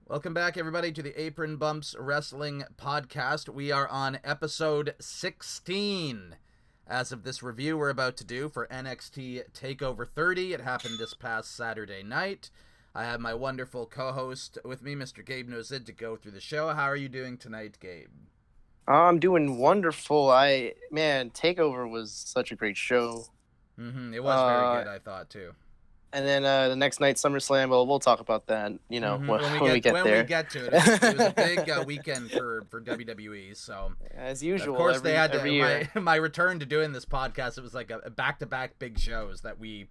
Welcome back, everybody, to the Apron Bumps Wrestling Podcast. We are on episode 16 as of this review we're about to do for NXT Takeover 30. It happened this past Saturday night. I have my wonderful co-host with me, Mr. Gabe Nozid, to go through the show. How are you doing tonight, Gabe? I'm doing wonderful. Takeover was such a great show. It was very good, I thought, too. And then the next night, SummerSlam. Well, we'll talk about that. When we get there. When we get to it, it was a big weekend for WWE. So as usual, of course they had every year. my return to doing this podcast. It was like a back-to-back big shows that we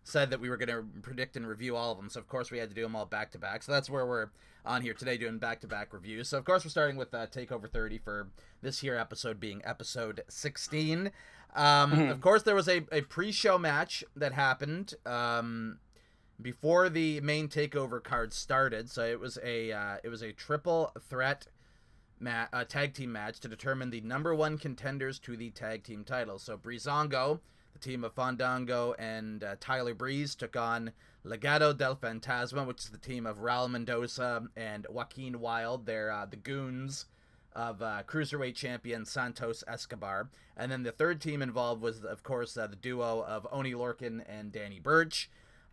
said that we were going to predict and review all of them. So of course we had to do them all back-to-back. So that's where we're on here today doing back-to-back reviews. So of course we're starting with Takeover 30 for this here episode being episode 16. Of course, there was a pre-show match that happened before the main Takeover card started. So it was a triple threat tag team match to determine the number one contenders to the tag team titles. So Breezango, the team of Fandango and Tyler Breeze, took on Legado del Fantasma, which is the team of Raul Mendoza and Joaquin Wilde. They're the goons of Cruiserweight champion Santos Escobar. And then the third team involved was, of course, the duo of Oney Lorcan and Danny Burch.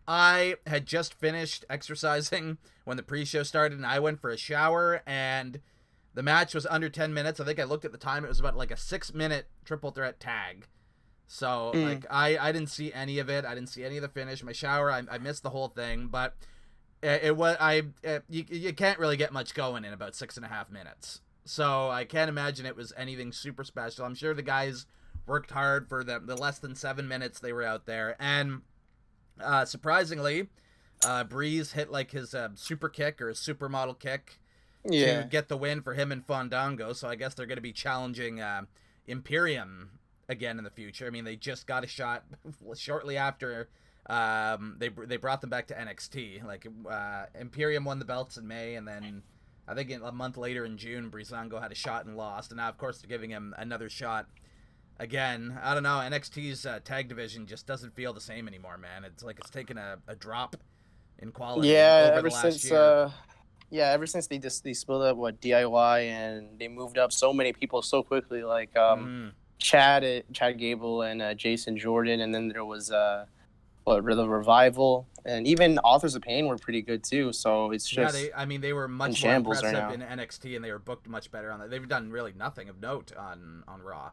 I had just finished exercising when the pre-show started, and I went for a shower, and the match was under 10 minutes. I think I looked at the time. It was about like a 6-minute triple threat tag. So I didn't see any of it. I didn't see any of the finish. My shower, I missed the whole thing, but you can't really get much going in about 6.5 minutes. So I can't imagine it was anything super special. I'm sure the guys worked hard for the less than 7 minutes they were out there. And surprisingly, Breeze hit like his super kick or his supermodel kick to get the win for him and Fandango. So I guess they're going to be challenging Imperium again in the future. I mean, they just got a shot shortly after they brought them back to NXT. Like Imperium won the belts in May, and then I think a month later in June, Breezango had a shot and lost. And now, of course, they're giving him another shot again. I don't know. NXT's tag division just doesn't feel the same anymore, man. It's like it's taken a drop in quality over the last year. Ever since they split up DIY and they moved up so many people so quickly, like Chad Gable and Jason Jordan, and then there was the Revival, and even Authors of Pain were pretty good too. So it's just they were much more impressive in NXT, and they were booked much better on that. They've done really nothing of note on Raw.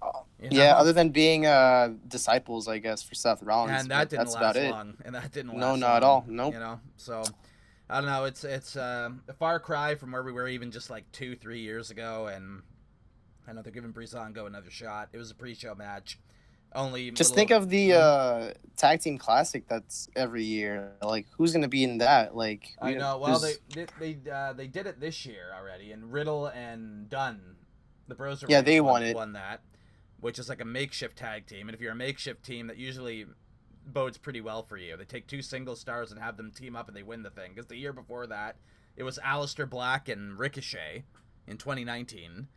Other than being disciples, I guess, for Seth Rollins, and that didn't last long. And that didn't last long. No, not at all. Nope. So I don't know. It's a far cry from where we were even just like 2-3 years ago, and I know they're giving Breezango another shot. It was a pre-show match. Think of the tag team classic that's every year. Like, who's gonna be in that? Like, I know. Well, they did it this year already, and Riddle and Dunn, the Bros. They won that, which is like a makeshift tag team. And if you're a makeshift team, that usually bodes pretty well for you. They take 2 single stars and have them team up, and they win the thing. Because the year before that, it was Aleister Black and Ricochet in 2019.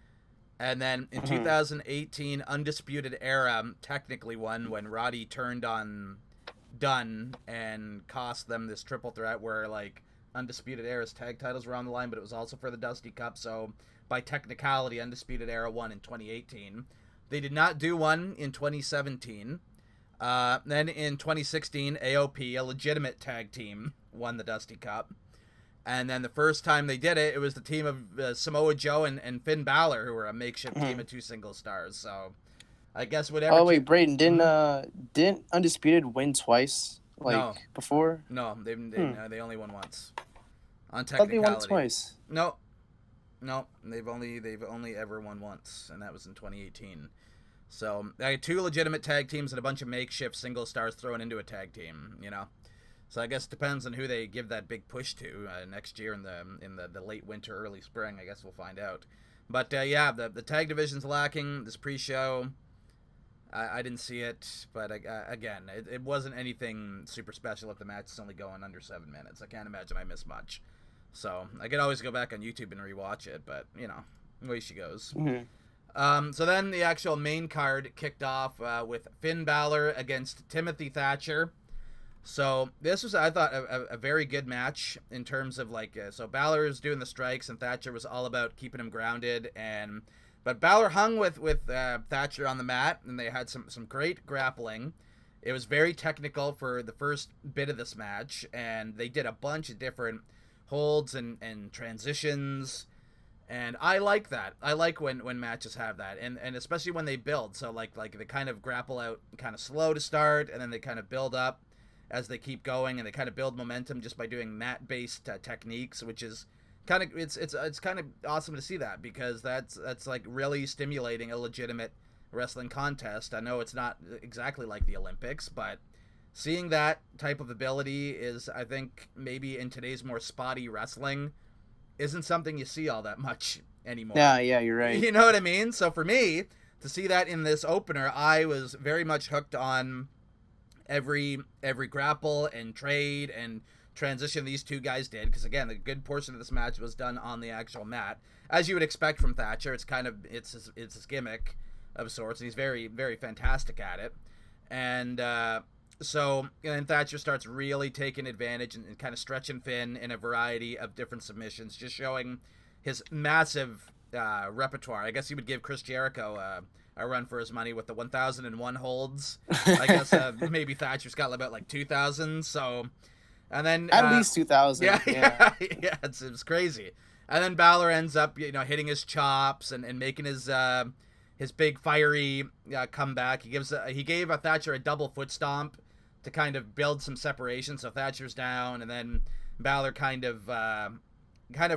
And then in 2018, Undisputed Era technically won when Roddy turned on Dunn and cost them this triple threat where, like, Undisputed Era's tag titles were on the line, but it was also for the Dusty Cup. So by technicality, Undisputed Era won in 2018. They did not do one in 2017. Then in 2016, AOP, a legitimate tag team, won the Dusty Cup. And then the first time they did it, it was the team of Samoa Joe and Finn Balor, who were a makeshift team of 2 single stars. So I guess whatever. Oh wait, Brayden, didn't Undisputed win twice? Before? No, they only won once. On technicality. I thought they won twice. No, they've only ever won once, and that was in 2018. So they had 2 legitimate tag teams and a bunch of makeshift single stars thrown into a tag team. So I guess it depends on who they give that big push to next year in the late winter, early spring. I guess we'll find out. But the tag division's lacking. This pre-show, I didn't see it, but again, it wasn't anything super special if the match is only going under 7 minutes. I can't imagine I missed much. So I could always go back on YouTube and rewatch it, but away she goes. So then the actual main card kicked off with Finn Balor against Timothy Thatcher. So this was, I thought, a very good match in terms of like, so Balor is doing the strikes and Thatcher was all about keeping him grounded, but Balor hung with Thatcher on the mat, and they had some great grappling. It was very technical for the first bit of this match, and they did a bunch of different holds and transitions. And I like that. I like when matches have that, and especially when they build. So like they kind of grapple out kind of slow to start, and then they kind of build up as they keep going, and they kind of build momentum just by doing mat-based techniques, which is kind of it's kind of awesome to see that, because that's like really stimulating a legitimate wrestling contest. I know it's not exactly like the Olympics, but seeing that type of ability is, I think, maybe in today's more spotty wrestling, isn't something you see all that much anymore. Yeah, you're right. You know what I mean? So for me, to see that in this opener, I was very much hooked on every grapple and trade and transition these two guys did, because again, the good portion of this match was done on the actual mat, as you would expect from Thatcher. It's kind of it's his gimmick of sorts, and he's very, very fantastic at it. And Thatcher starts really taking advantage and kind of stretching Finn in a variety of different submissions, just showing his massive repertoire. I guess he would give Chris Jericho a run for his money with the 1,001 holds. I guess maybe Thatcher's got about like 2,000. So, and then at least 2,000. Yeah, it's crazy. And then Balor ends up, hitting his chops and making his big fiery comeback. He gave Thatcher a double foot stomp to kind of build some separation. So Thatcher's down, and then Balor kind of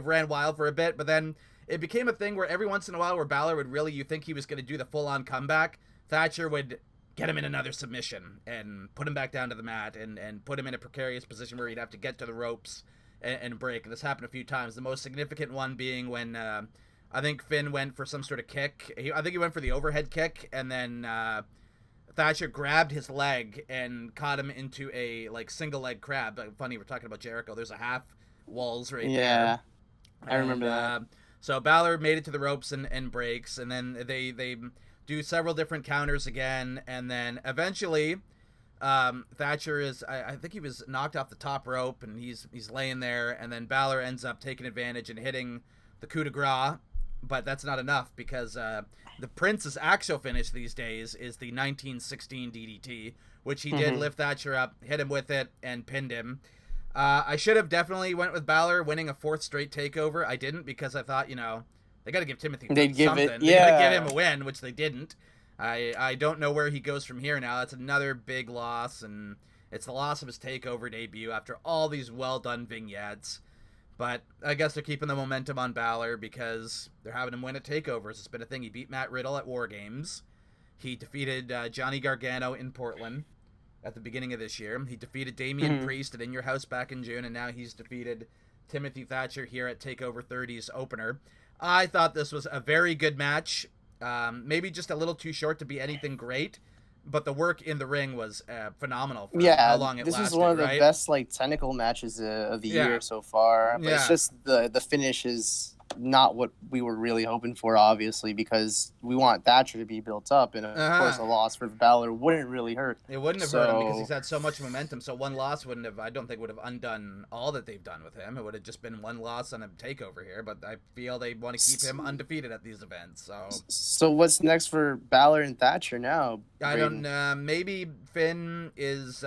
ran wild for a bit, but then it became a thing where every once in a while where Balor would really, you think he was going to do the full-on comeback, Thatcher would get him in another submission and put him back down to the mat and put him in a precarious position where he'd have to get to the ropes and break. And this happened a few times. The most significant one being when I think Finn went for some sort of kick. I think he went for the overhead kick, and then Thatcher grabbed his leg and caught him into a single leg crab. Funny, we're talking about Jericho. There's a half walls right there. Yeah, I remember that. So Balor made it to the ropes and breaks, and then they do several different counters again, and then eventually Thatcher is, I think he was knocked off the top rope, and he's laying there, and then Balor ends up taking advantage and hitting the coup de grace, but that's not enough, because the Prince's actual finish these days is the 1916 DDT, which he did lift Thatcher up, hit him with it, and pinned him. I should have definitely went with Balor winning a fourth straight takeover. I didn't, because I thought, they got to give Timothy something. They got to give him a win, which they didn't. I don't know where he goes from here now. That's another big loss, and it's the loss of his takeover debut after all these well-done vignettes. But I guess they're keeping the momentum on Balor because they're having him win at takeovers. It's been a thing. He beat Matt Riddle at War Games. He defeated Johnny Gargano in Portland at the beginning of this year. He defeated Damian Priest at In Your House back in June, and now he's defeated Timothy Thatcher here at TakeOver 30's opener. I thought this was a very good match. Maybe just a little too short to be anything great, but the work in the ring was phenomenal for how long it lasted. This is one of the best technical matches of the year so far. But it's just the finish is not what we were really hoping for, obviously, because we want Thatcher to be built up, and of course a loss for Balor wouldn't really hurt. It wouldn't have hurt him because he's had so much momentum. So one loss I don't think would have undone all that they've done with him. It would have just been one loss on a takeover here, but I feel they want to keep him undefeated at these events. So what's next for Balor and Thatcher now? I don't maybe Finn is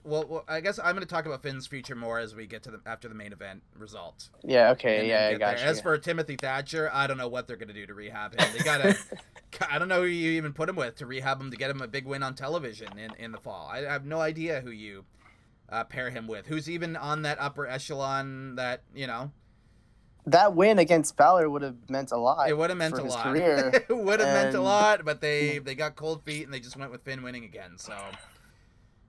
well, I guess I'm going to talk about Finn's future more as we get to after the main event result. Yeah, okay, I got you. As for Timothy Thatcher, I don't know what they're going to do to rehab him. They got to, I don't know who you even put him with to rehab him to get him a big win on television in the fall. I have no idea who you pair him with. Who's even on that upper echelon that, That win against Balor would have meant a lot. It would have meant a lot. Career. It would have meant a lot, but they got cold feet and they just went with Finn winning again, so...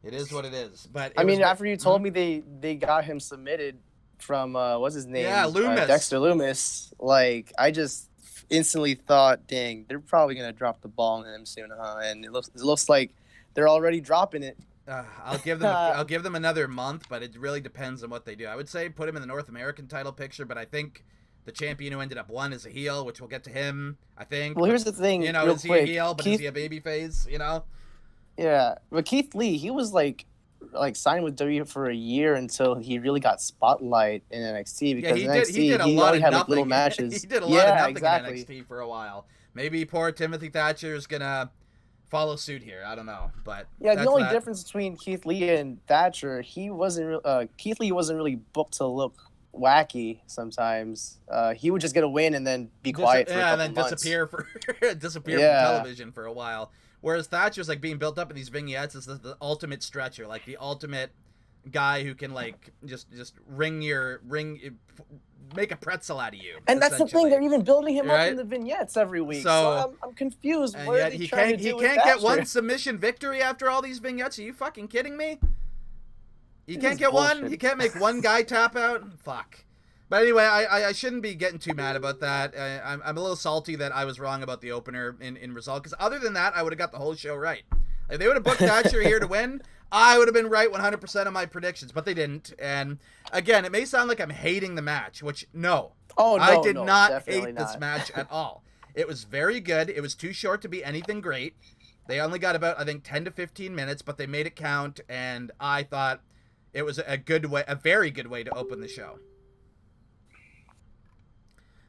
It is what it is. But after you told me they got him submitted from what's his name? Yeah, Loomis. Dexter Loomis. I just instantly thought, dang, they're probably gonna drop the ball on him soon, huh? And it looks like they're already dropping it. I'll give them another month, but it really depends on what they do. I would say put him in the North American title picture, but I think the champion who ended up won is a heel, which we'll get to him. I think. Well, here's the thing. Is he a heel? But is he a baby face? Yeah, but Keith Lee, he was like signed with W for a year until he really got spotlight in NXT, because he did a he lot only of had nothing. like little matches. He did a lot of Yeah, nothing exactly. in NXT for a while. Maybe poor Timothy Thatcher is gonna follow suit here. I don't know, but Yeah, the that's only that. difference between Keith Lee and Thatcher, Keith Lee wasn't really booked to look wacky sometimes. He would just get a win and then be quiet for a couple and then months. disappear from television for a while. Whereas Thatcher's like being built up in these vignettes as the ultimate stretcher, like the ultimate guy who can like just make a pretzel out of you. And that's the thing; they're even building him up in the vignettes every week. So I'm confused. And what yet are they he trying can't to do he can't with get one Thatcher? submission victory after all these vignettes. Are you fucking kidding me? You This can't is get bullshit. one. You can't make one guy tap out. Fuck. But anyway, I shouldn't be getting too mad about that. I'm a little salty that I was wrong about the opener in result, because other than that, I would have got the whole show right. If they would have booked Thatcher here to win, I would have been right 100% of my predictions, but they didn't. And again, it may sound like I'm hating the match, which no. Oh, no, I did not definitely hate not. this match at all. It was very good. It was too short to be anything great. They only got about, I think, 10 to 15 minutes, but they made it count, and I thought it was a very good way to open the show.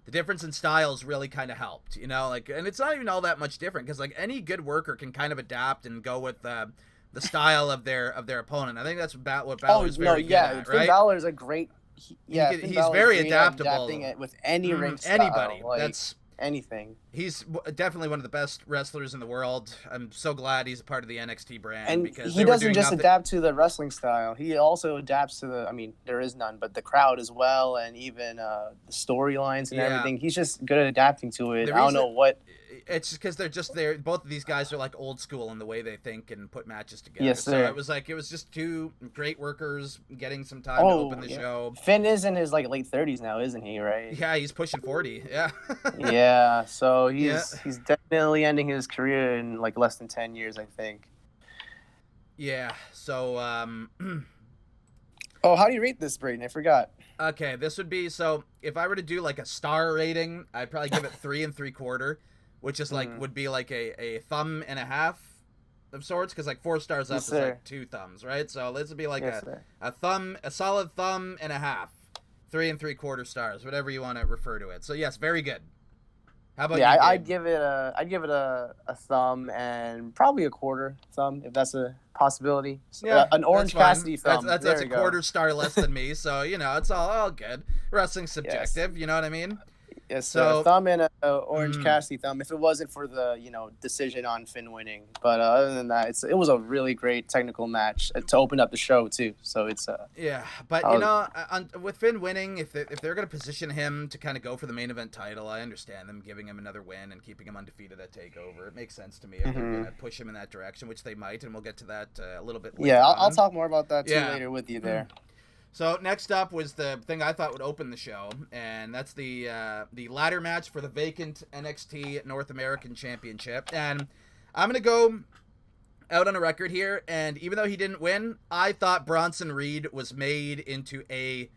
The difference in styles really kind of helped, you know, like, and it's not even all that much different, because like any good worker can kind of adapt and go with the style of their opponent. I think that's about what Balor's very good at, right? Finn Balor's a great. He's very adaptable. Adapting it with any ring style, anybody. like, That's anything. He's definitely one of the best wrestlers in the world. I'm so glad he's a part of the NXT brand, And because he doesn't just adapt to the wrestling style. He also adapts to the, I mean, there is none, but the crowd as well, and even the storylines and everything. He's just good at adapting to it. I don't know what. It's just because they're both of these guys are like old school in the way they think and put matches together. Yes, so it was just two great workers getting some time to open the show. Finn is in his like late 30s now, isn't he? Right? Yeah, he's pushing 40. Yeah. Yeah. So he's definitely ending his career in like less than 10 years, I think. Yeah. So. Oh, how do you rate this, Brayden? I forgot. Okay, this would be, so if I were to do like a star rating, I'd probably give it 3 3/4. Which is like would be like a thumb and a half of sorts, because like 4 stars up is like 2 thumbs, right? So this would be like a solid thumb and a half, 3 3/4 stars, whatever you want to refer to it. So yes, very good. How about you? I'd give it a thumb and probably a quarter thumb, if that's a possibility. Yeah, an Orange Cassidy thumb. That's a quarter star less than me, so you know it's all good. Wrestling's subjective, you know what I mean? Yes, so thumb and an Orange Cassidy thumb, if it wasn't for the decision on Finn winning. But other than that, it was a really great technical match to open up the show too. So it's but with Finn winning, if they're going to position him to kind of go for the main event title, I understand them giving him another win and keeping him undefeated at Takeover. It makes sense to me if they're going to push him in that direction, which they might, and we'll get to that a little bit later. Yeah, I'll talk more about that too later with you there. So next up was the thing I thought would open the show, and that's the ladder match for the vacant NXT North American Championship. And I'm going to go out on a record here, and even though he didn't win, I thought Bronson Reed was made into a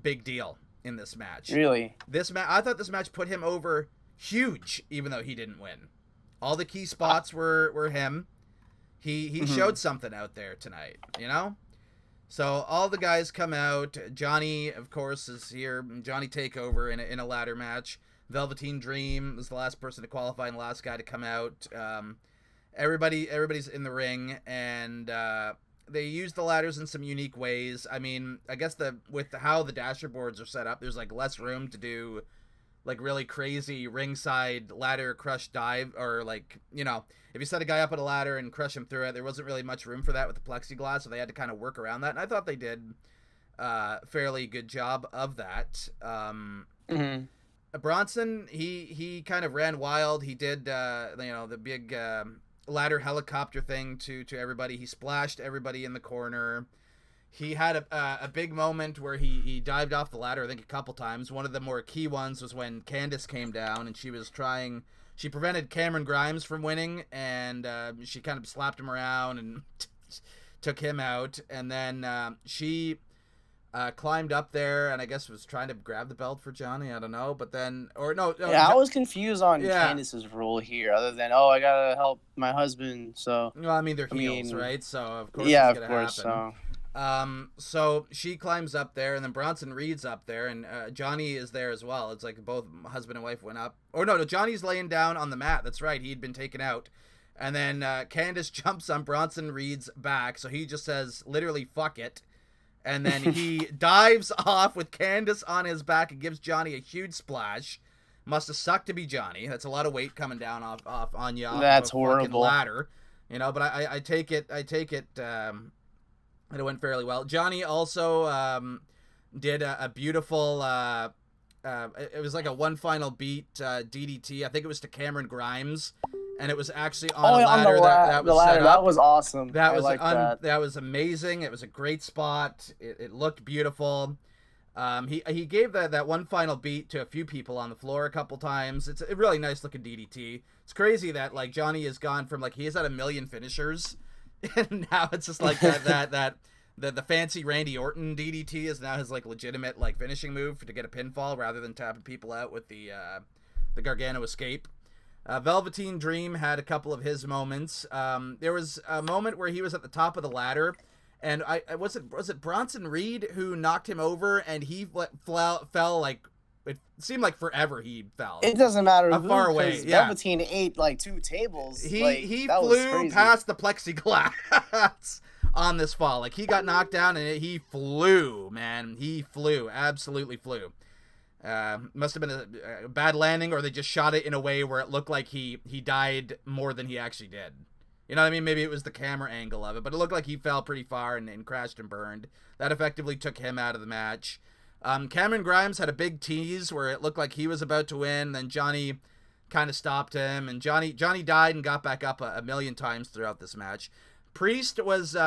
big deal in this match. Really? I thought this match put him over huge, even though he didn't win. All the key spots were him. He showed something out there tonight, you know? So all the guys come out. Johnny, of course, is here. Johnny Takeover in a ladder match. Velveteen Dream was the last person to qualify and the last guy to come out. Everybody's in the ring, and they use the ladders in some unique ways. I mean, I guess with how the dasher boards are set up, there's like less room to do like really crazy ringside ladder crush dive, or like, you know, if you set a guy up at a ladder and crush him through it, there wasn't really much room for that with the plexiglass, so they had to kind of work around that, and I thought they did a fairly good job of that. Bronson, he kind of ran wild. He did the big ladder helicopter thing to everybody. He splashed everybody in the corner. He had a big moment where he dived off the ladder, I think a couple times. One of the more key ones was when Candice came down and she prevented Cameron Grimes from winning, and she kind of slapped him around and took him out. And then she climbed up there and I guess was trying to grab the belt for Johnny. I don't know, but then no. Yeah, I was confused on Candice's role here. Other than I gotta help my husband. So well, I mean they're heels, right? So of course it's gonna happen. So she climbs up there, and then Bronson Reed's up there, and Johnny is there as well. It's like both husband and wife went up. Or no, Johnny's laying down on the mat. That's right, he'd been taken out. And then Candice jumps on Bronson Reed's back, so he just says literally "fuck it," and then he dives off with Candice on his back and gives Johnny a huge splash. Must have sucked to be Johnny. That's a lot of weight coming down off on you. That's horrible. Ladder, but I take it. And it went fairly well. Johnny also did a beautiful, it was like a one final beat DDT. I think it was to Cameron Grimes. And it was actually on a ladder that was set up. That was awesome. That was amazing. It was a great spot. It looked beautiful. He gave that one final beat to a few people on the floor a couple times. It's a really nice looking DDT. It's crazy that like Johnny has gone from he has had a million finishers. And now it's just like the fancy Randy Orton DDT is now his legitimate finishing move to get a pinfall rather than tapping people out with the Gargano escape. Velveteen Dream had a couple of his moments. There was a moment where he was at the top of the ladder, and was it Bronson Reed who knocked him over, and he fell it seemed like forever he fell. It doesn't matter far away. Yeah. Velveteen ate 2 tables. He flew past the plexiglass on this fall. He got knocked down and he flew, man. He flew, absolutely flew. Must have been a bad landing, or they just shot it in a way where it looked like he died more than he actually did. You know what I mean? Maybe it was the camera angle of it, but it looked like he fell pretty far and crashed and burned. That effectively took him out of the match. Cameron Grimes had a big tease where it looked like he was about to win, then Johnny kind of stopped him, and Johnny died and got back up a million times throughout this match. Priest was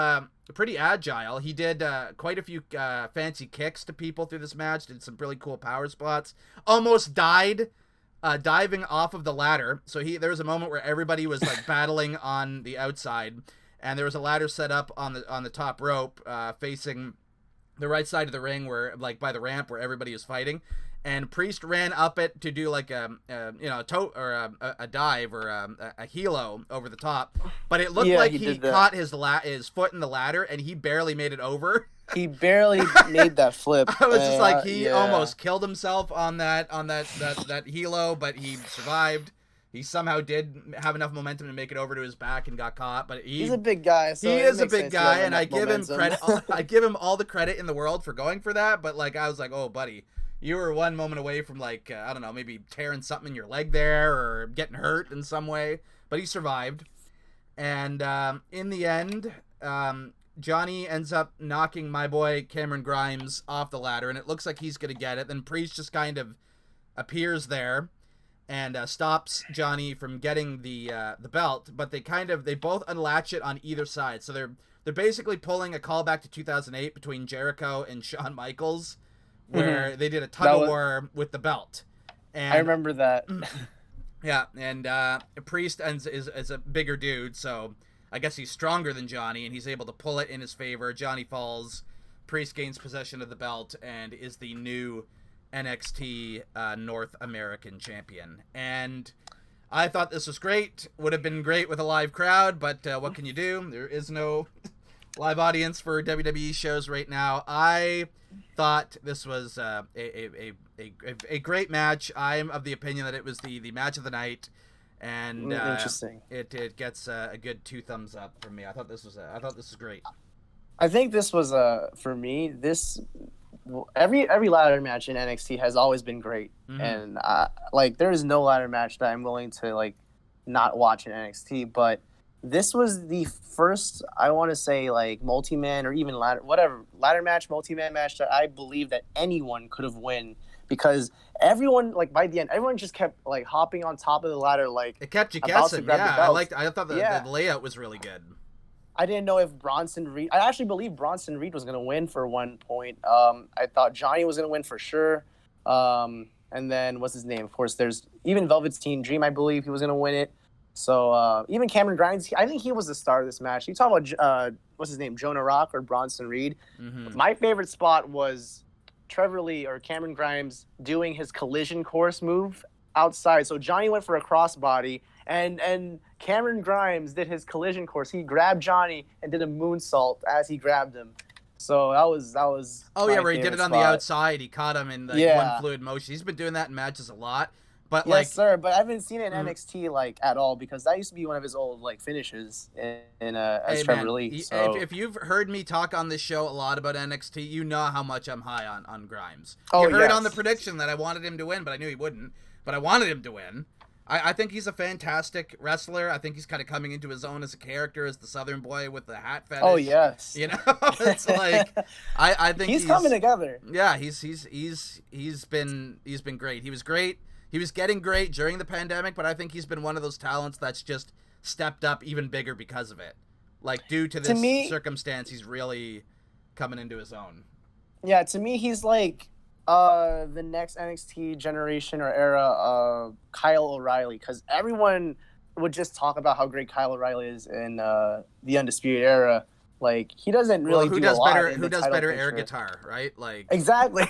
pretty agile. He did quite a few fancy kicks to people through this match, did some really cool power spots, almost died diving off of the ladder. So there was a moment where everybody was battling on the outside, and there was a ladder set up on the top rope facing the right side of the ring, where by the ramp where everybody was fighting, and Priest ran up it to do a dive or a helo over the top, but it looked like he caught his foot in the ladder and he barely made it over. He barely made that flip. I was just he almost killed himself on that helo, but he survived. He somehow did have enough momentum to make it over to his back and got caught, but he's a big guy. So he is a big guy, and I give him credit. I give him all the credit in the world for going for that. But I was oh, buddy, you were one moment away from I don't know, maybe tearing something in your leg there or getting hurt in some way. But he survived, and in the end, Johnny ends up knocking my boy Cameron Grimes off the ladder, and it looks like he's gonna get it. Then Priest just kind of appears there and stops Johnny from getting the belt, but they both unlatch it on either side. So they're basically pulling a callback to 2008 between Jericho and Shawn Michaels, where they did a tug of war with the belt. And I remember that. Yeah, and Priest is a bigger dude, so I guess he's stronger than Johnny, and he's able to pull it in his favor. Johnny falls, Priest gains possession of the belt, and is the new NXT North American Champion. And I thought this was great. Would have been great with a live crowd, but what can you do? There is no live audience for WWE shows right now. I thought this was a great match. I'm of the opinion that it was the match of the night, and interesting. It gets a good 2 thumbs up from me. I thought this was great. I think this was for me every ladder match in NXT has always been great, and there is no ladder match that I'm willing to not watch in NXT. But this was the first, I want to say, multi-man or even ladder match, multi-man match that I believe that anyone could have won, because everyone by the end everyone just kept hopping on top of the ladder it kept you guessing. I thought the layout was really good. I didn't know if Bronson Reed... I actually believe Bronson Reed was going to win for one point. I thought Johnny was going to win for sure. And then, what's his name? Of course, there's even Velveteen Dream, I believe he was going to win it. So, even Cameron Grimes, I think he was the star of this match. You talk about, what's his name, Jonah Rock or Bronson Reed. Mm-hmm. My favorite spot was Trevor Lee or Cameron Grimes doing his collision course move outside. So Johnny went for a crossbody, and Cameron Grimes did his collision course. He grabbed Johnny and did a moonsault as he grabbed him. So that was. Oh yeah, where he did it on the outside. He caught him in one fluid motion. He's been doing that in matches a lot. But yes, sir. But I haven't seen it in NXT at all, because that used to be one of his old finishes as Trevor Lee. So. If you've heard me talk on this show a lot about NXT, you know how much I'm high on Grimes. Oh, you heard on the prediction that I wanted him to win, but I knew he wouldn't. But I wanted him to win. I think he's a fantastic wrestler. I think he's kind of coming into his own as a character, as the Southern boy with the hat fetish. Oh yes, it's like I think he's coming together. Yeah, he's been great. He was great. He was getting great during the pandemic, but I think he's been one of those talents that's just stepped up even bigger because of it. Like, due to this circumstance, he's really coming into his own. Yeah, to me, he's like the next NXT generation or era Kyle O'Reilly, because everyone would just talk about how great Kyle O'Reilly is in the Undisputed Era. Like, he doesn't really do a lot. Who does better air guitar, right? Like, exactly.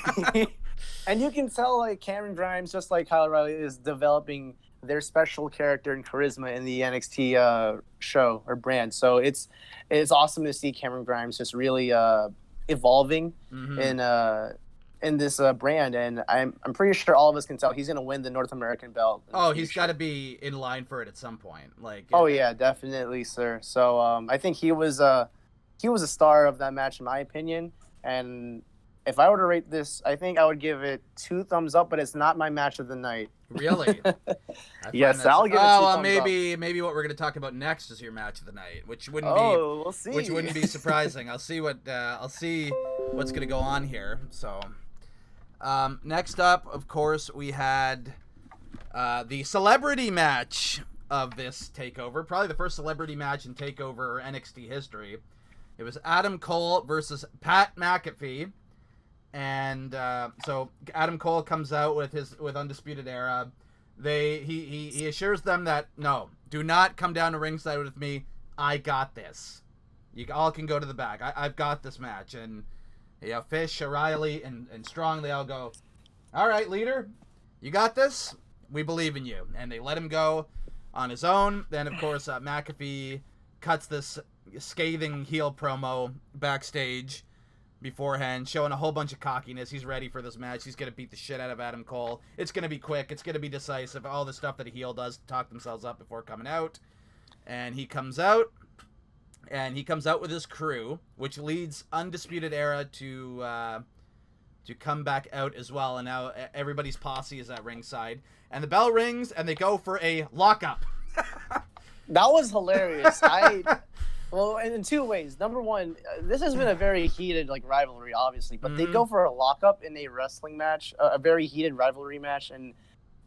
And you can tell, like, Cameron Grimes, just like Kyle O'Reilly, is developing their special character and charisma in the NXT show or brand. So it's awesome to see Cameron Grimes just really evolving in this brand, and I'm pretty sure all of us can tell he's going to win the North American belt. Oh, he's got to be in line for it at some point. Like, oh yeah, definitely, sir. So I think he was a star of that match, in my opinion, and if I were to rate this, I think I would give it 2 thumbs up, but it's not my match of the night. Really? Yes, I'll give it 2 thumbs up. Maybe what we're going to talk about next is your match of the night, which wouldn't we'll see. Which wouldn't be surprising. I'll see what's going to go on here. So, next up, of course, we had the celebrity match of this Takeover, probably the first celebrity match in Takeover NXT history. It was Adam Cole versus Pat McAfee. And so Adam Cole comes out with Undisputed Era. He assures them that, no, do not come down to ringside with me. I got this. You all can go to the back. I've got this match. And Fish, O'Reilly, and Strong, they all go, all right, leader, you got this. We believe in you. And they let him go on his own. Then, of course, McAfee cuts this scathing heel promo backstage beforehand, showing a whole bunch of cockiness. He's ready for this match. He's going to beat the shit out of Adam Cole. It's going to be quick. It's going to be decisive. All the stuff that a heel does to talk themselves up before coming out. And he comes out. And he comes out with his crew, which leads Undisputed Era to come back out as well. And now everybody's posse is at ringside. And the bell rings, and they go for a lockup. That was hilarious. Well, in 2 ways. Number one, this has been a very heated rivalry, obviously, but they go for a lockup in a wrestling match, a very heated rivalry match, and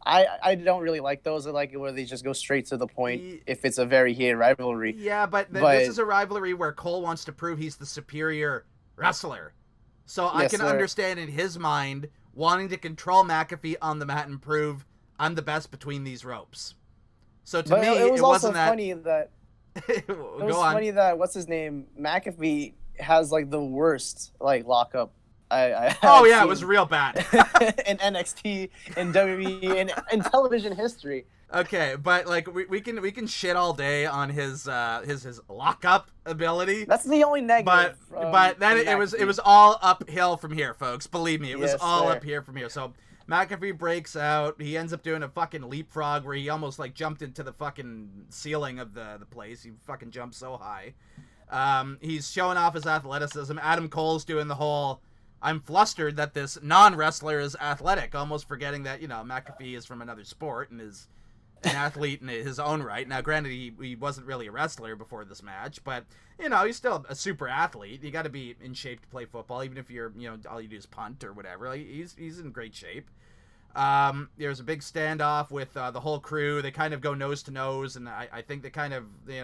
I don't really like those. I like it where they just go straight to the point if it's a very heated rivalry. Yeah, but this is a rivalry where Cole wants to prove he's the superior wrestler. So I can understand in his mind wanting to control McAfee on the mat and prove I'm the best between these ropes. So to me, it wasn't that funny that. It was funny that what's his name, McAfee, has the worst lockup. It was real bad in NXT, in WWE, in television history. Okay, but we can shit all day on his lockup ability. That's the only negative. But then it was all uphill from here, folks. Believe me, it was all up here from here. So McAfee breaks out. He ends up doing a fucking leapfrog where he almost jumped into the fucking ceiling of the place. He fucking jumped so high. He's showing off his athleticism. Adam Cole's doing the whole, I'm flustered that this non-wrestler is athletic, almost forgetting that, McAfee is from another sport and is an athlete in his own right. Now, granted, he wasn't really a wrestler before this match, but, he's still a super athlete. You got to be in shape to play football, even if you're, all you do is punt or whatever. He's in great shape. There's a big standoff with the whole crew. They kind of go nose to nose, and I think they kind of, they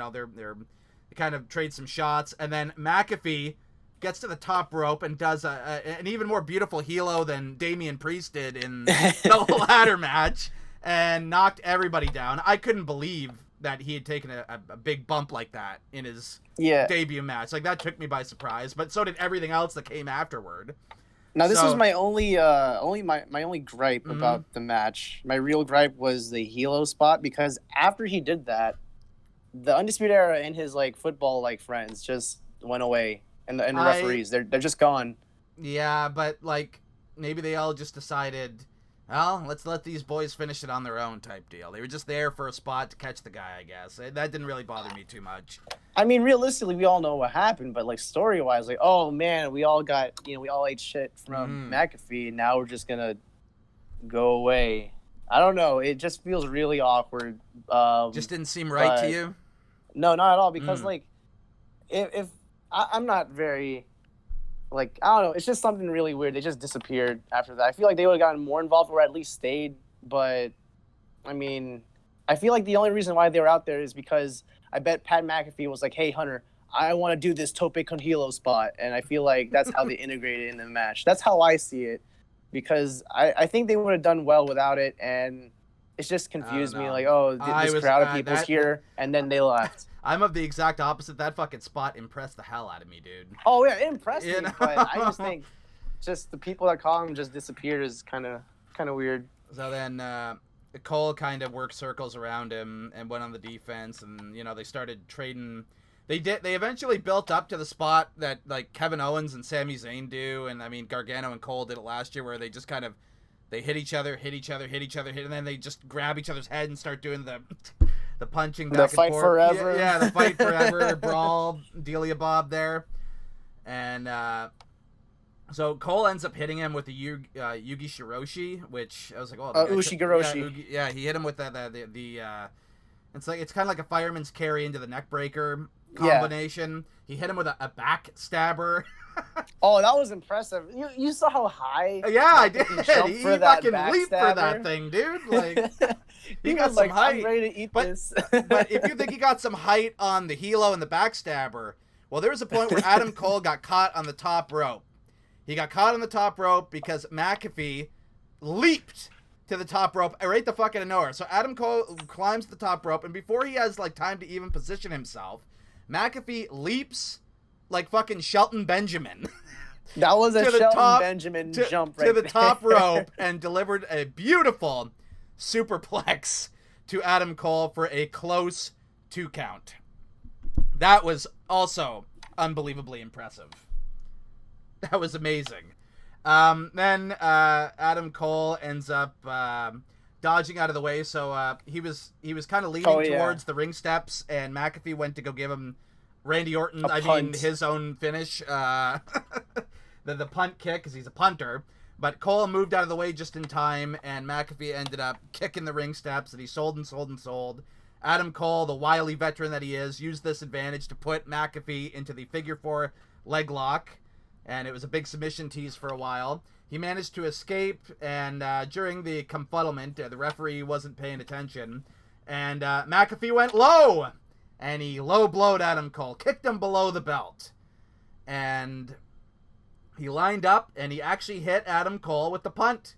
kind of trade some shots, and then McAfee gets to the top rope and does an even more beautiful helo than Damian Priest did in the ladder match, and knocked everybody down. I couldn't believe that he had taken a big bump like that in his Yeah. debut match. Like, that took me by surprise, but so did everything else that came afterward. Now, this was my only gripe about the match. My real gripe was the Hilo spot, because after he did that, the Undisputed Era and his like football like friends just went away, and the referees they're just gone. Yeah, but like maybe they all just decided, well, let's let these boys finish it on their own type deal. They were just there for a spot to catch the guy, I guess. That didn't really bother me too much. I mean, realistically, we all know what happened, but like story-wise, like, oh man, we all ate shit from McAfee, and now we're just gonna go away. I don't know. It just feels really awkward. Just didn't seem right to you? No, not at all. Because like, if I'm not very, like, I don't know. It's just something really weird. They just disappeared after that. I feel like they would have gotten more involved or at least stayed. But I mean, I feel like the only reason why they were out there is because I bet Pat McAfee was like, "Hey, Hunter, I want to do this Tope con Hilo spot," and I feel like that's how they integrated in the match. That's how I see it, because I think they would have done well without it, and it's just confused me. Like, oh, this crowd of people's here, and then they left. I'm of the exact opposite. That fucking spot impressed the hell out of me, dude. Oh yeah, it impressed me, but I just think just the people that call him just disappeared is kind of weird. So then Cole kind of worked circles around him and went on the defense, and they started trading. They eventually built up to the spot that like Kevin Owens and Sami Zayn do, and I mean Gargano and Cole did it last year, where they just kind of hit each other, and then they just grab each other's head and start doing the punching back the fight and forth. Forever. Yeah, the fight forever brawl, Delia Bob there, and so Cole ends up hitting him with the Yugi Shiroshi, which I was like, oh, Ushigoroshi. Yeah, he hit him with the it's kind of like a fireman's carry into the neck breaker combination. Yeah. He hit him with a back stabber. Oh, that was impressive. You saw how high? Yeah, I did. He fucking leaped for that thing, dude. Like he got some height. I'm ready to eat this. But if you think he got some height on the Hilo and the backstabber, well, there was a point where Adam Cole got caught on the top rope. He got caught on the top rope because McAfee leaped to the top rope right the fuck out of nowhere. So Adam Cole climbs the top rope, and before he has like time to even position himself, McAfee leaps like fucking Shelton Benjamin. That was a Shelton Benjamin jump right to the top rope and delivered a beautiful superplex to Adam Cole for a close 2 count. That was also unbelievably impressive. That was amazing. Then Adam Cole ends up dodging out of the way, so he was kind of leaning towards the ring steps, and McAfee went to go give him Randy Orton, his own finish, the punt kick, because he's a punter. But Cole moved out of the way just in time, and McAfee ended up kicking the ring steps, and he sold. Adam Cole, the wily veteran that he is, used this advantage to put McAfee into the figure 4 leg lock, and it was a big submission tease for a while. He managed to escape, and during the confuddlement, the referee wasn't paying attention, and McAfee went low, and he low-blowed Adam Cole, kicked him below the belt, and he lined up, and he actually hit Adam Cole with the punt.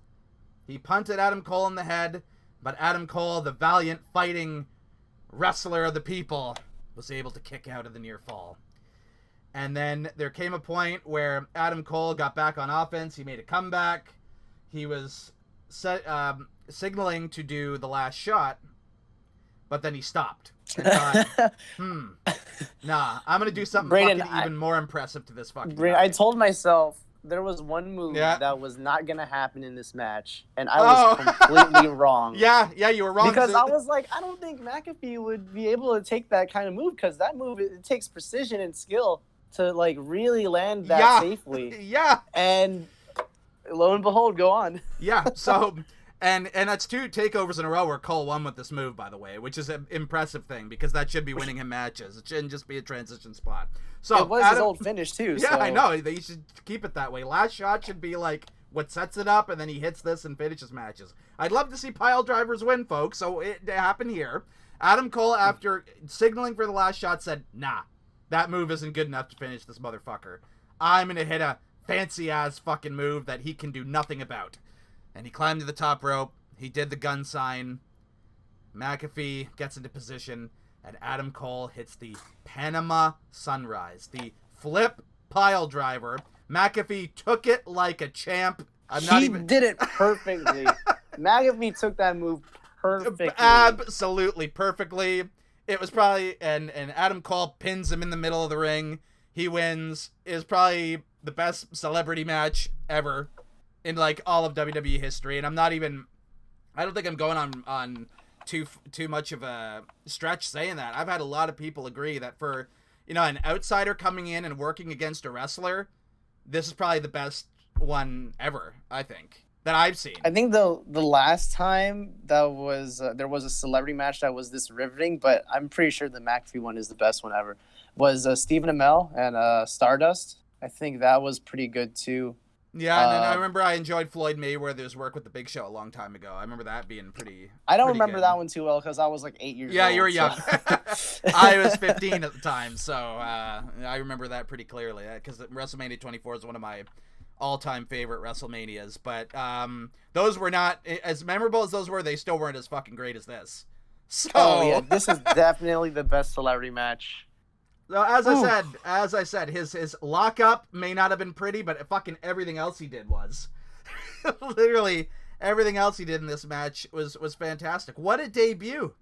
He punted Adam Cole in the head, but Adam Cole, the valiant fighting wrestler of the people, was able to kick out of the near fall. And then there came a point where Adam Cole got back on offense. He made a comeback. He was signaling to do the last shot, but then he stopped. And thought, nah, I'm going to do something even more impressive to this fucking guy. I told myself there was one move that was not going to happen in this match, and I was completely wrong. Yeah, you were wrong. Because I was like, I don't think McAfee would be able to take that kind of move, because that move, it takes precision and skill to like really land that safely. Yeah. And lo and behold, go on. Yeah. So, and that's 2 takeovers in a row where Cole won with this move, by the way, which is an impressive thing, because that should be winning him matches. It shouldn't just be a transition spot. So it was his old finish too. Yeah, so. I know. They should keep it that way. Last shot should be like what sets it up, and then he hits this and finishes matches. I'd love to see pile drivers win, folks. So it happened here. Adam Cole, after signaling for the last shot, said, "Nah. That move isn't good enough to finish this motherfucker. I'm going to hit a fancy-ass fucking move that he can do nothing about." And he climbed to the top rope. He did the gun sign. McAfee gets into position, and Adam Cole hits the Panama Sunrise, the flip pile driver. McAfee took it like a champ. He did it perfectly. McAfee took that move perfectly. Absolutely perfectly. It was probably, and Adam Cole pins him in the middle of the ring. He wins. It was probably the best celebrity match ever in like all of WWE history. And I don't think I'm going on too much of a stretch saying that. I've had a lot of people agree that for, an outsider coming in and working against a wrestler, this is probably the best one ever, I think, that I've seen. I think the last time that was there was a celebrity match that was this riveting, but I'm pretty sure the McAfee one is the best one ever, was Stephen Amell and Stardust. I think that was pretty good too. Yeah, and then I remember I enjoyed Floyd Mayweather's work with the Big Show a long time ago. I remember that being pretty. I don't remember that one too well because I was like 8 years old. Yeah, you were young. I was 15 at the time, so I remember that pretty clearly because WrestleMania 24 is one of my all-time favorite WrestleManias. But those were not as memorable as those were. They still weren't as fucking great as this. So, yeah, this is definitely the best celebrity match. So as I said, his lockup may not have been pretty, but fucking everything else he did was. Literally everything else he did in this match was fantastic. What a debut!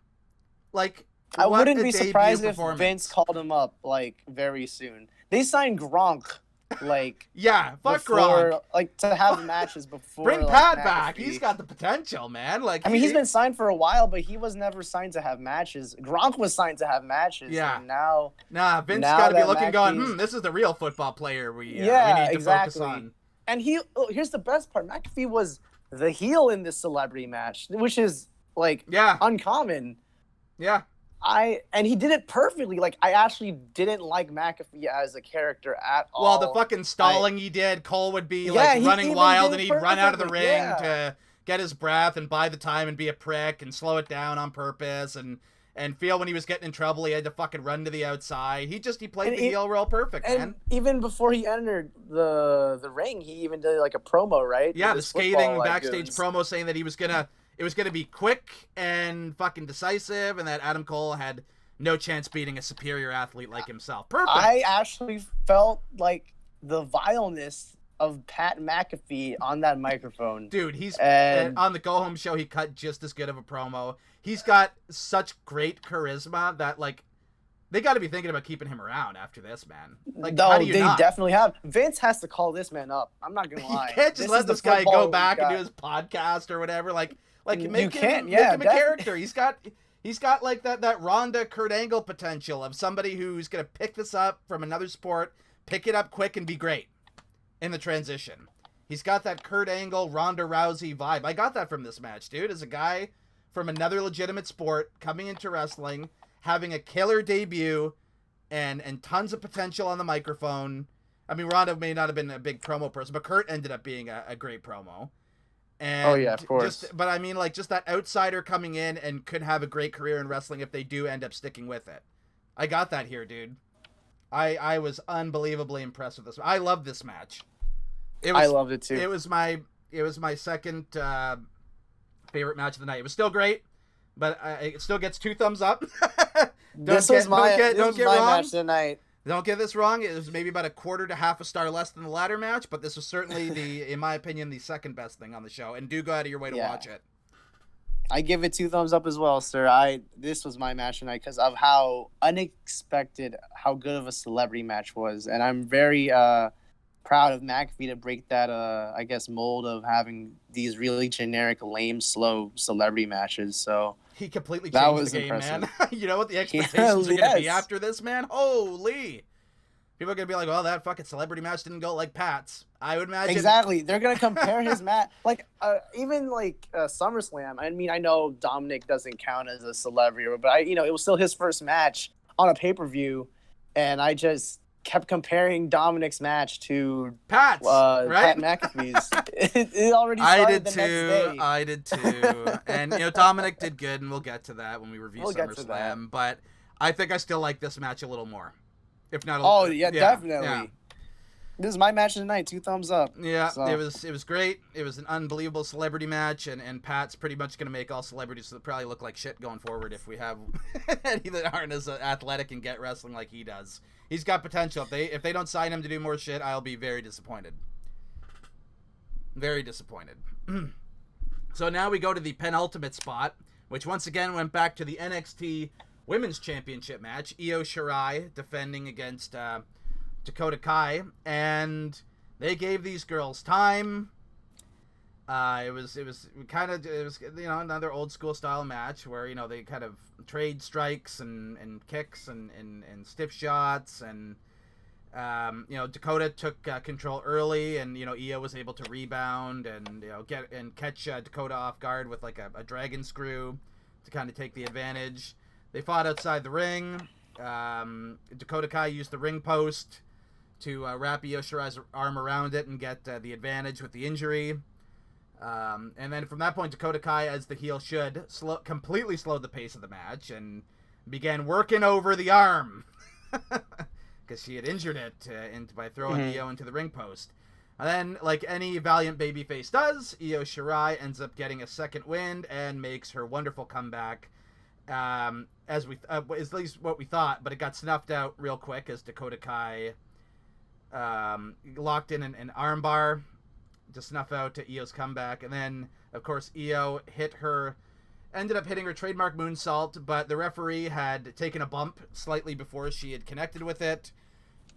Like, I wouldn't be surprised if Vince called him up like very soon. They signed Gronk. Like, yeah, fuck before, Gronk. Like, to have matches before. Bring Pat back. He's got the potential, man. Like, he's been signed for a while, but he was never signed to have matches. Gronk was signed to have matches. Yeah. And now, Vince got to be looking, going, this is the real football player we need to focus on. And here's the best part: McAfee was the heel in this celebrity match, which is like uncommon. Yeah. And he did it perfectly. Like, I actually didn't like McAfee as a character at all. Well, the fucking stalling he did, Cole would be like running wild and he'd run out of the ring to get his breath and buy the time and be a prick and slow it down on purpose and feel when he was getting in trouble he had to fucking run to the outside. He played the heel role perfect, man. And even before he entered the ring, he even did like a promo, right? Yeah, the scathing backstage promo saying that it was going to be quick and fucking decisive, and that Adam Cole had no chance beating a superior athlete like himself. Perfect. I actually felt like the vileness of Pat McAfee on that microphone. Dude, on the Go Home show, he cut just as good of a promo. He's got such great charisma that, like, they got to be thinking about keeping him around after this, man. Like, no, they definitely have. Vince has to call this man up. I'm not going to lie. You can't just let this guy go back and do his podcast or whatever. Like make him a character. He's got like that Ronda Kurt Angle potential of somebody who's gonna pick this up from another sport, pick it up quick and be great in the transition. He's got that Kurt Angle Ronda Rousey vibe. I got that from this match, dude. As a guy from another legitimate sport coming into wrestling, having a killer debut, and tons of potential on the microphone. I mean, Ronda may not have been a big promo person, but Kurt ended up being a great promo. And of course. But I mean, like, just that outsider coming in and could have a great career in wrestling if they do end up sticking with it. I got that here, dude. I was unbelievably impressed with this. I love this match. I loved it too. It was my second favorite match of the night. It was still great, but it still gets 2 thumbs up. This was my match tonight. Don't get this wrong. It was maybe about a quarter to half a star less than the ladder match, but this was certainly in my opinion, the second best thing on the show. And do go out of your way to watch it. I give it 2 thumbs up as well, sir. This was my match tonight because of how unexpected, how good of a celebrity match was, and I'm very proud of McAfee to break that I guess mold of having these really generic, lame, slow celebrity matches. So. He completely changed the game, man. You know what the expectations are going to be after this, man? Holy. People are going to be like, oh, that fucking celebrity match didn't go like Pat's. I would imagine. Exactly. They're going to compare his match. Like, even like SummerSlam. I mean, I know Dominic doesn't count as a celebrity, but it was still his first match on a pay-per-view. And I just kept comparing Dominic's match to Pat's, right? Pat McAfee's. It already started the next day. I did too. And Dominic did good, and we'll get to that when we review SummerSlam. But I think I still like this match a little more, if not. Definitely. Yeah. This is my match of the night. 2 thumbs up. Yeah, so. it was great. It was an unbelievable celebrity match, and Pat's pretty much going to make all celebrities that probably look like shit going forward if we have any that aren't as athletic and get wrestling like he does. He's got potential. If they don't sign him to do more shit, I'll be very disappointed. Very disappointed. So now we go to the penultimate spot, which once again went back to the NXT Women's Championship match. Io Shirai defending against Dakota Kai, and they gave these girls time. It was another old school style match where they kind of trade strikes and kicks and stiff shots, and Dakota took control early, and Io was able to rebound and catch Dakota off guard with like a dragon screw to kind of take the advantage. They fought outside the ring. Dakota Kai used the ring post to wrap Io Shirai's arm around it and get the advantage with the injury. And then from that point, Dakota Kai, as the heel should, completely slowed the pace of the match and began working over the arm because she had injured it by throwing Io into the ring post. And then, like any valiant babyface does, Io Shirai ends up getting a second wind and makes her wonderful comeback. As at least what we thought, but it got snuffed out real quick as Dakota Kai locked in an armbar to snuff out to Io's comeback. And then, of course, Io ended up hitting her trademark moonsault, but the referee had taken a bump slightly before she had connected with it.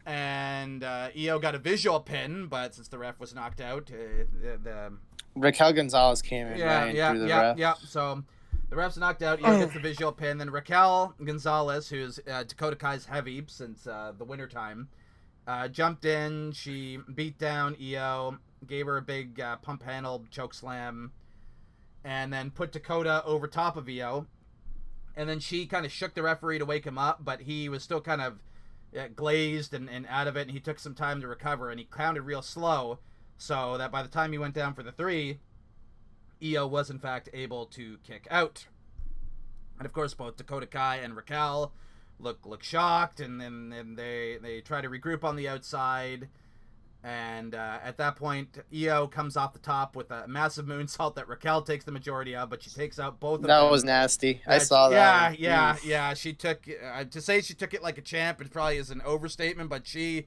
And Io got a visual pin, but since the ref was knocked out, the Raquel Gonzalez came in. Yeah. So the ref's knocked out. Io gets the visual pin. Then Raquel Gonzalez, who's Dakota Kai's heavy since the wintertime, jumped in. She beat down Io, gave her a big pump handle choke slam, and then put Dakota over top of Io. And then she kind of shook the referee to wake him up, but he was still kind of glazed and out of it, and he took some time to recover, and he counted real slow, so that by the time he went down for the 3, Io was in fact able to kick out. And of course, both Dakota Kai and Raquel look shocked, and then they try to regroup on the outside. And at that point, Io comes off the top with a massive moonsault that Raquel takes the majority of, but she takes out both of them. That was nasty. I saw that. Yeah. She took to say she took it like a champ. It probably is an overstatement, but she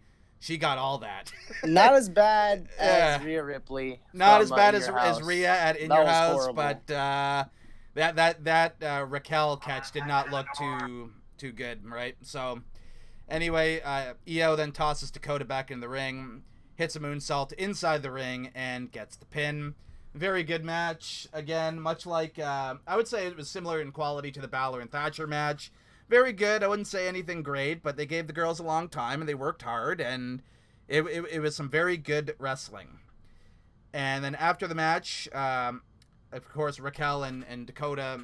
got all that. Not as bad as Rhea Ripley. Not as bad as Rhea at In Your House, horrible. But that Raquel catch did not look too good, right? So anyway, Io then tosses Dakota back in the ring, hits a moonsault inside the ring, and gets the pin. Very good match. Again, much like, I would say it was similar in quality to the Balor and Thatcher match. Very good. I wouldn't say anything great, but they gave the girls a long time, and they worked hard, and it was some very good wrestling. And then after the match, of course, Raquel and Dakota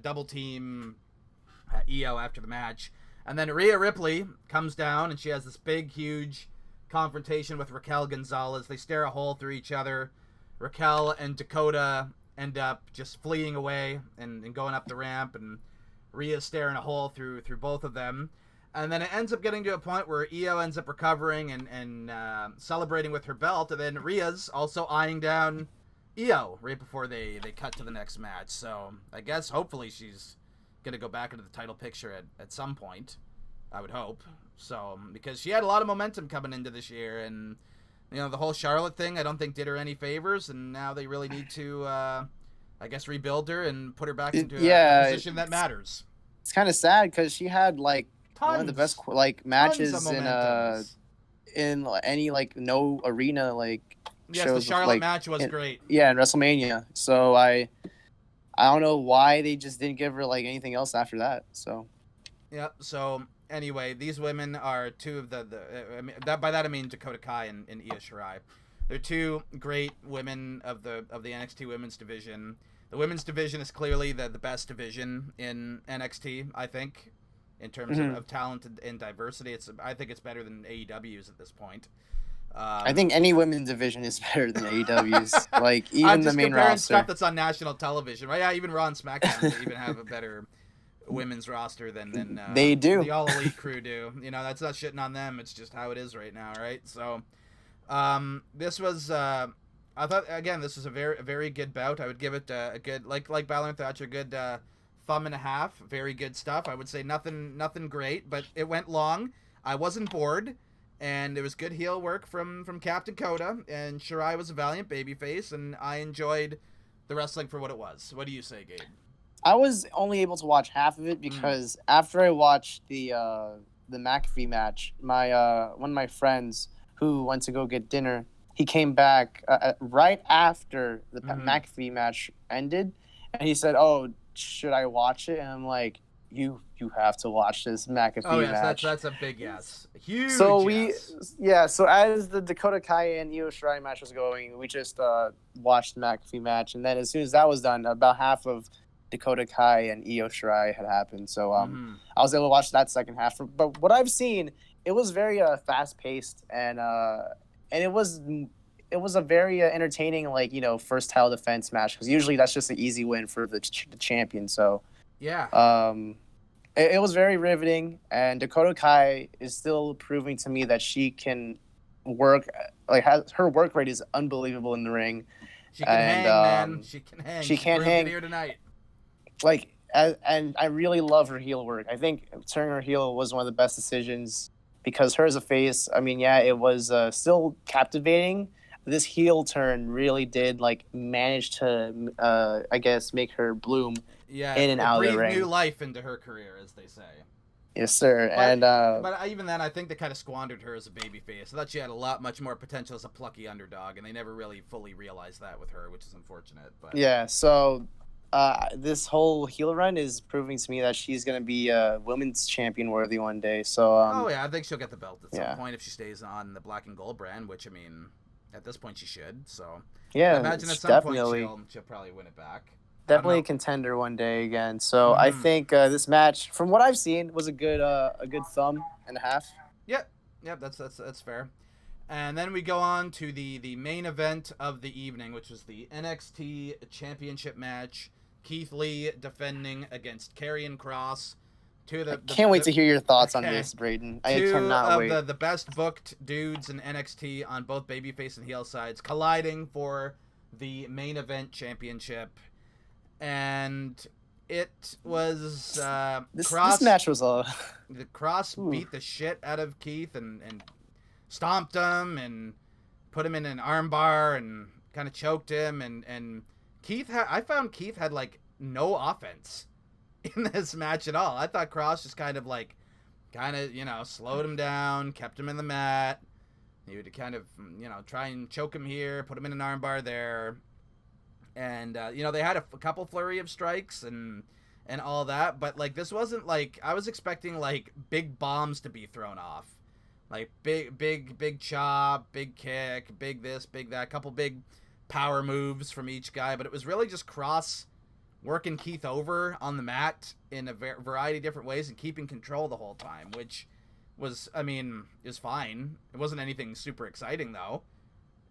double team Io after the match. And then Rhea Ripley comes down, and she has this big, huge confrontation with Raquel Gonzalez. They stare a hole through each other. Raquel and Dakota end up just fleeing away and going up the ramp, and Rhea's staring a hole through both of them. And then it ends up getting to a point where Io ends up recovering and celebrating with her belt, and then Rhea's also eyeing down Io right before they cut to the next match. So I guess hopefully she's going to go back into the title picture at some point, I would hope. So, because she had a lot of momentum coming into this year, and the whole Charlotte thing I don't think did her any favors, and now they really need to I guess rebuild her and put her back into a position that matters. It's kind of sad because she had one of the best matches in any no arena yes, shows. The Charlotte match was great. Yeah, in WrestleMania. So I don't know why they just didn't give her anything else after that. So yeah. So anyway, these women are two of by that I mean Dakota Kai and Io Shirai. They're two great women of the NXT women's division. The women's division is clearly the best division in NXT, I think, in terms of talent and diversity. I think it's better than AEW's at this point. I think any women's division is better than AEW's. Even the main roster. Stuff that's on national television, right? Yeah, even Raw and SmackDown they even have a better women's roster than they do. The All Elite crew do. That's not shitting on them. It's just how it is right now, right? So, This was I thought again this was a very good bout. I would give it a good like Balor and Thatcher, good thumb and a half. Very good stuff. I would say nothing great, but it went long. I wasn't bored, and it was good heel work from Captain Coda, and Shirai was a valiant babyface, and I enjoyed the wrestling for what it was. What do you say, Gabe? I was only able to watch half of it because after I watched the McAfee match, my one of my friends who went to go get dinner, he came back right after the McAfee match ended, and he said, "Oh, should I watch it?" And I'm like, "You have to watch this McAfee match." That's a big yes, huge. So yes. So as the Dakota Kai and Io Shirai match was going, we just watched the McAfee match, and then as soon as that was done, about half of Dakota Kai and Io Shirai had happened. So I was able to watch that second half. But what I've seen, it was very fast paced, and it was a very entertaining, like, first title defense match, because usually that's just an easy win for the champion. So yeah, it was very riveting, and Dakota Kai is still proving to me that she can work. Like, her work rate is unbelievable in the ring. She can hang, man. She can hang. She can hang here tonight. Like, and I really love her heel work. I think turning her heel was one of the best decisions, because her as a face, I mean, yeah, it was still captivating. This heel turn really did, like, manage to, I guess, make her bloom in and out of the ring. Breathe new life into her career, as they say. Yes, sir. But even then, I think they kind of squandered her as a babyface. I thought she had much more potential as a plucky underdog, and they never really fully realized that with her, which is unfortunate. But yeah, so this whole heel run is proving to me that she's going to be a women's champion worthy one day. So I think she'll get the belt at some point if she stays on the black and gold brand, which, I mean, at this point she should. So yeah, I imagine at some point she'll probably win it back. Definitely a contender one day again. So I think this match, from what I've seen, was a good thumb and a half. Yep, that's fair. And then we go on to the main event of the evening, which was the NXT Championship match. Keith Lee defending against Carrion Cross. I can't wait to hear your thoughts on this, Braden. I cannot wait. Two of the best booked dudes in NXT on both babyface and heel sides colliding for the main event championship. And it was this match was the Cross beat the shit out of Keith and stomped him and put him in an armbar and kind of choked him, and I found Keith had like no offense in this match at all. I thought Cross just kind of slowed him down, kept him in the mat. He would kind of try and choke him here, put him in an armbar there. And they had a couple flurry of strikes and all that, but like this wasn't like I was expecting like big bombs to be thrown off, like big chop, big kick, big this, big that, couple big power moves from each guy. But it was really just Cross working Keith over on the mat in a variety of different ways and keeping control the whole time, which was, I mean, is fine. It wasn't anything super exciting though.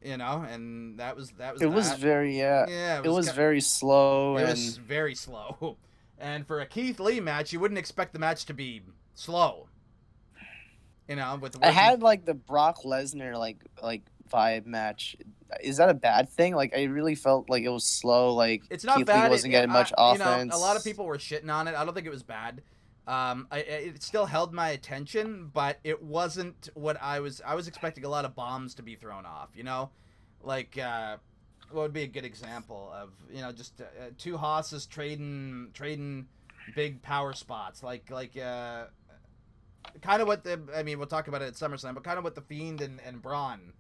And that was it was very it was very slow. It was very slow. And for a Keith Lee match, you wouldn't expect the match to be slow. I had like the Brock Lesnar like vibe match. Is that a bad thing? Like, I really felt like it was slow. Like, it's not Keith bad. Lee wasn't getting much offense. A lot of people were shitting on it. I don't think it was bad. It still held my attention, but it wasn't what I was expecting. A lot of bombs to be thrown off, like what would be a good example of just two hosses trading big power spots, like kind of what we'll talk about it at SummerSlam, but kind of what the Fiend and Braun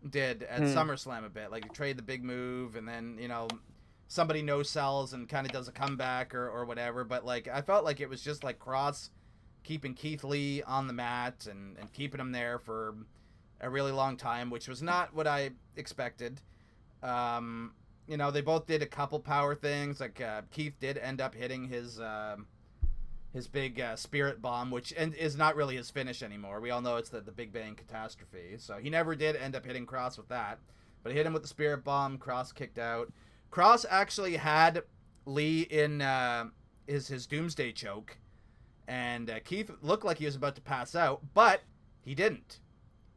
did at SummerSlam a bit. Like, you trade the big move and then somebody no sells and kind of does a comeback or whatever. But like, I felt like it was just like Cross keeping Keith Lee on the mat and keeping him there for a really long time, which was not what I expected. They both did a couple power things. Like, Keith did end up hitting his big spirit bomb, which is not really his finish anymore. We all know it's the Big Bang Catastrophe. So he never did end up hitting Cross with that. But he hit him with the spirit bomb. Cross kicked out. Cross actually had Lee in his Doomsday Choke. And Keith looked like he was about to pass out, but he didn't.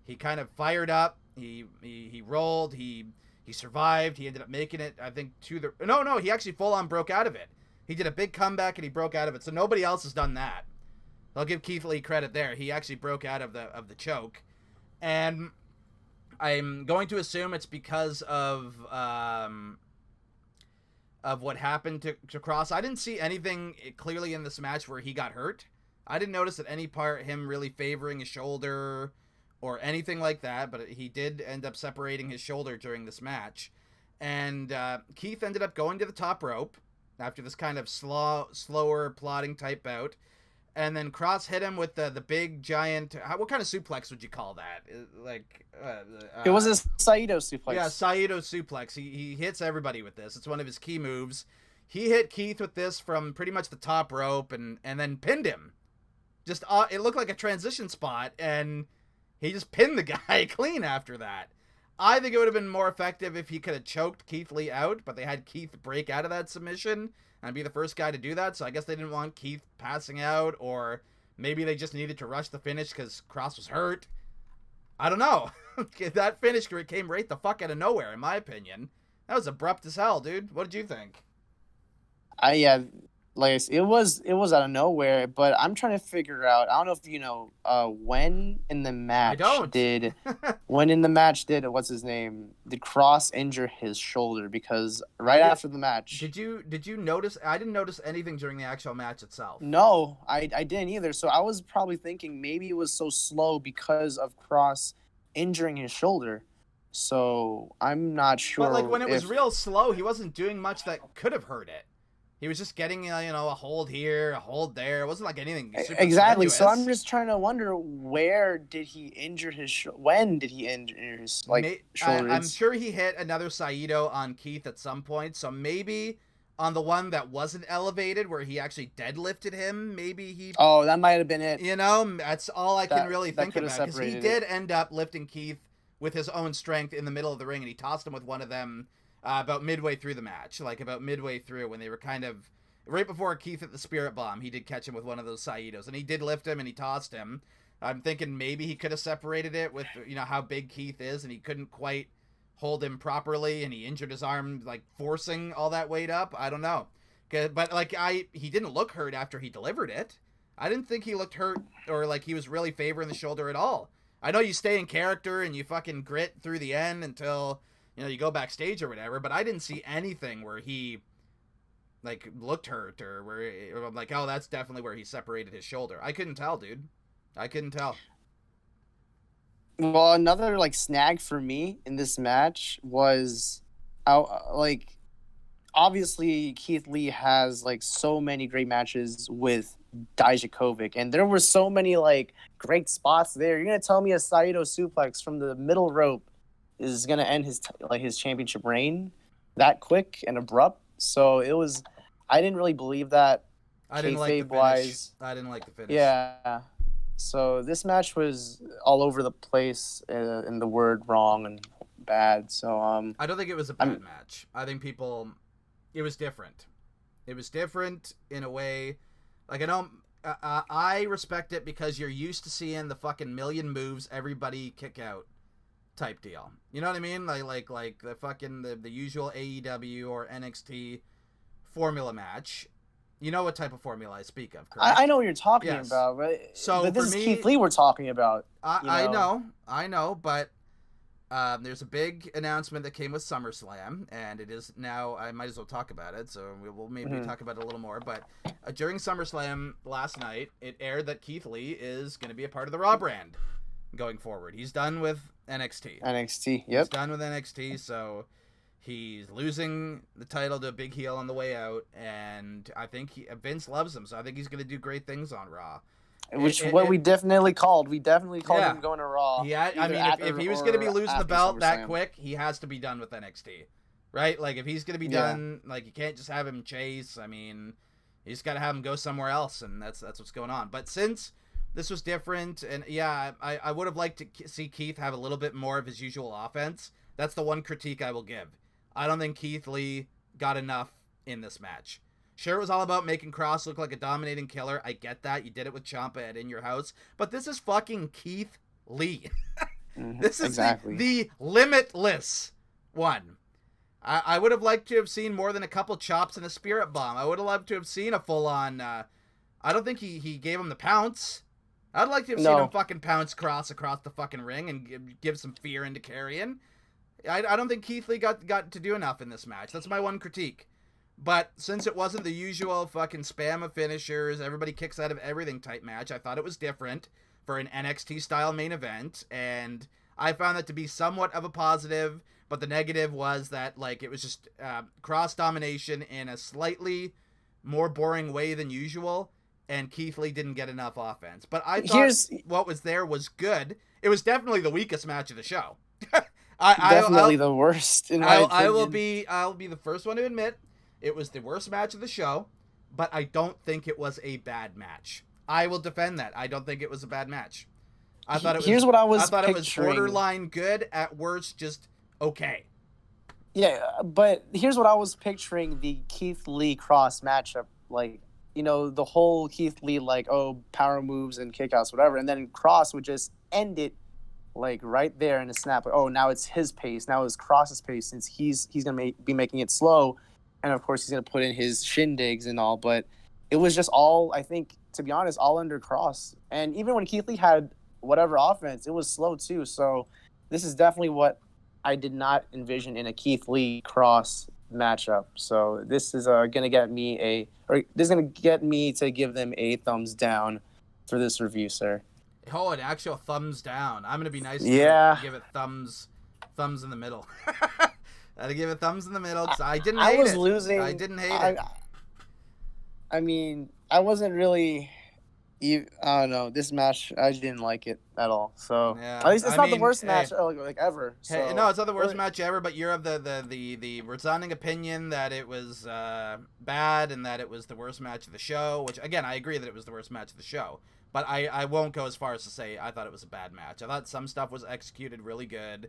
He kind of fired up, He rolled. He survived. He ended up making it, I think, to the... No, he actually full-on broke out of it. He did a big comeback, and he broke out of it. So nobody else has done that. I'll give Keith Lee credit there. He actually broke out of the choke. And I'm going to assume it's because of what happened to Cross. I didn't see anything clearly in this match where he got hurt. I didn't notice at any part him really favoring his shoulder or anything like that, but he did end up separating his shoulder during this match. And Keith ended up going to the top rope after this kind of slower, plodding type bout. And then Cross hit him with the big, giant... what kind of suplex would you call that? It was a Saito suplex. Yeah, Saito suplex. He hits everybody with this. It's one of his key moves. He hit Keith with this from pretty much the top rope and then pinned him. Just it looked like a transition spot, and he just pinned the guy clean after that. I think it would have been more effective if he could have choked Keith Lee out, but they had Keith break out of that submission and be the first guy to do that, so I guess they didn't want Keith passing out, or maybe they just needed to rush the finish because Cross was hurt. I don't know. That finish came right the fuck out of nowhere, in my opinion. That was abrupt as hell, dude. What did you think? It was out of nowhere, but I'm trying to figure out. I don't know if you know when in the match did what's his name? Did Cross injure his shoulder? Because after the match, did you notice? I didn't notice anything during the actual match itself. No, I didn't either. So I was probably thinking maybe it was so slow because of Cross injuring his shoulder. So I'm not sure. But when it was real slow, he wasn't doing much that could have hurt it. He was just getting, a hold here, a hold there. It wasn't like anything super exactly. strenuous. So I'm just trying to wonder where did he injure his when did he injure his shoulder? I'm sure he hit another Saito on Keith at some point. So maybe on the one that wasn't elevated, where he actually deadlifted him, maybe he. Oh, that might have been it. That's all I can really think about, because he did end up lifting Keith with his own strength in the middle of the ring, and he tossed him with one of them. About midway through the match, about midway through when they were kind of right before Keith hit the Spirit Bomb, he did catch him with one of those Saitos, and he did lift him and he tossed him. I'm thinking maybe he could have separated it with how big Keith is, and he couldn't quite hold him properly, and he injured his arm forcing all that weight up. I don't know, but he didn't look hurt after he delivered it. I didn't think he looked hurt or like he was really favoring the shoulder at all. I know you stay in character and you fucking grit through the end until you go backstage or whatever, but I didn't see anything where he, looked hurt or where I'm like, oh, that's definitely where he separated his shoulder. I couldn't tell, dude. I couldn't tell. Well, another, snag for me in this match was, obviously Keith Lee has, so many great matches with Dijakovic, and there were so many, great spots there. You're going to tell me a Saito suplex from the middle rope is going to end his championship reign that quick and abrupt? So it was, I didn't really believe that. I didn't like the finish. Yeah. So this match was all over the place in the word wrong and bad. So I don't think it was a bad match. I think it was different. It was different in a way. I respect it because you're used to seeing the fucking million moves everybody kick out type deal. You know what I mean? Like the fucking the usual AEW or NXT formula match. You know what type of formula I speak of, correct? I know what you're talking about, but this is Keith Lee we're talking about. I know, but there's a big announcement that came with SummerSlam, and it is now, I might as well talk about it, so we will maybe talk about it a little more, but during SummerSlam last night, it aired that Keith Lee is going to be a part of the Raw brand going forward. He's done with NXT. Yep. He's done with NXT, so he's losing the title to a big heel on the way out, and I think Vince loves him, so I think he's going to do great things on Raw. We definitely called. We definitely called him going to Raw. Yeah, I mean, if he was going to be losing the belt that quick, he has to be done with NXT, right? If he's going to be done, you can't just have him chase. I mean, you just got to have him go somewhere else, and that's what's going on. But since this was different, and I would have liked to see Keith have a little bit more of his usual offense. That's the one critique I will give. I don't think Keith Lee got enough in this match. Sure, it was all about making Cross look like a dominating killer. I get that. You did it with Ciampa at In Your House. But this is fucking Keith Lee. This is exactly the limitless one. I would have liked to have seen more than a couple chops and a spirit bomb. I would have loved to have seen a full-on... I don't think he gave him the pounce. I'd like to have seen him fucking pounce across the fucking ring and give some fear into Carrion. I don't think Keith Lee got to do enough in this match. That's my one critique. But since it wasn't the usual fucking spam of finishers, everybody kicks out of everything type match, I thought it was different for an NXT-style main event, and I found that to be somewhat of a positive, but the negative was that, like, it was just cross-domination in a slightly more boring way than usual, and Keith Lee didn't get enough offense. But I thought what was there was good. It was definitely the weakest match of the show. Definitely the worst, in my opinion. I'll be the first one to admit it was the worst match of the show, but I don't think it was a bad match. I will defend that. I don't think it was a bad match. I thought it was borderline good, at worst just okay. Yeah, but here's what I was picturing the Keith Lee Cross matchup like. You know, the whole Keith Lee, like, power moves and kickouts, whatever, and then Cross would just end it, like, right there in a snap. Like, now it's his pace. Now it's Cross's pace, since he's going to be making it slow. And, of course, he's going to put in his shindigs and all. But it was just all, I think, to be honest, all under Cross. And even when Keith Lee had whatever offense, it was slow, too. So this is definitely what I did not envision in a Keith Lee Cross matchup. So this is gonna get me to give them a thumbs down for this review, sir. Oh, an actual thumbs down. I'm gonna be nice. Yeah. Give it thumbs in the middle. I'd give it thumbs in the middle because I didn't hate it. I didn't hate it. I mean, I wasn't really. I don't know. This match, I didn't like it at all. So at least it's not the worst match like ever. So. Hey, no, it's not the worst match ever. But you're of the resounding opinion that it was bad and that it was the worst match of the show. Which again, I agree that it was the worst match of the show. But I won't go as far as to say I thought it was a bad match. I thought some stuff was executed really good.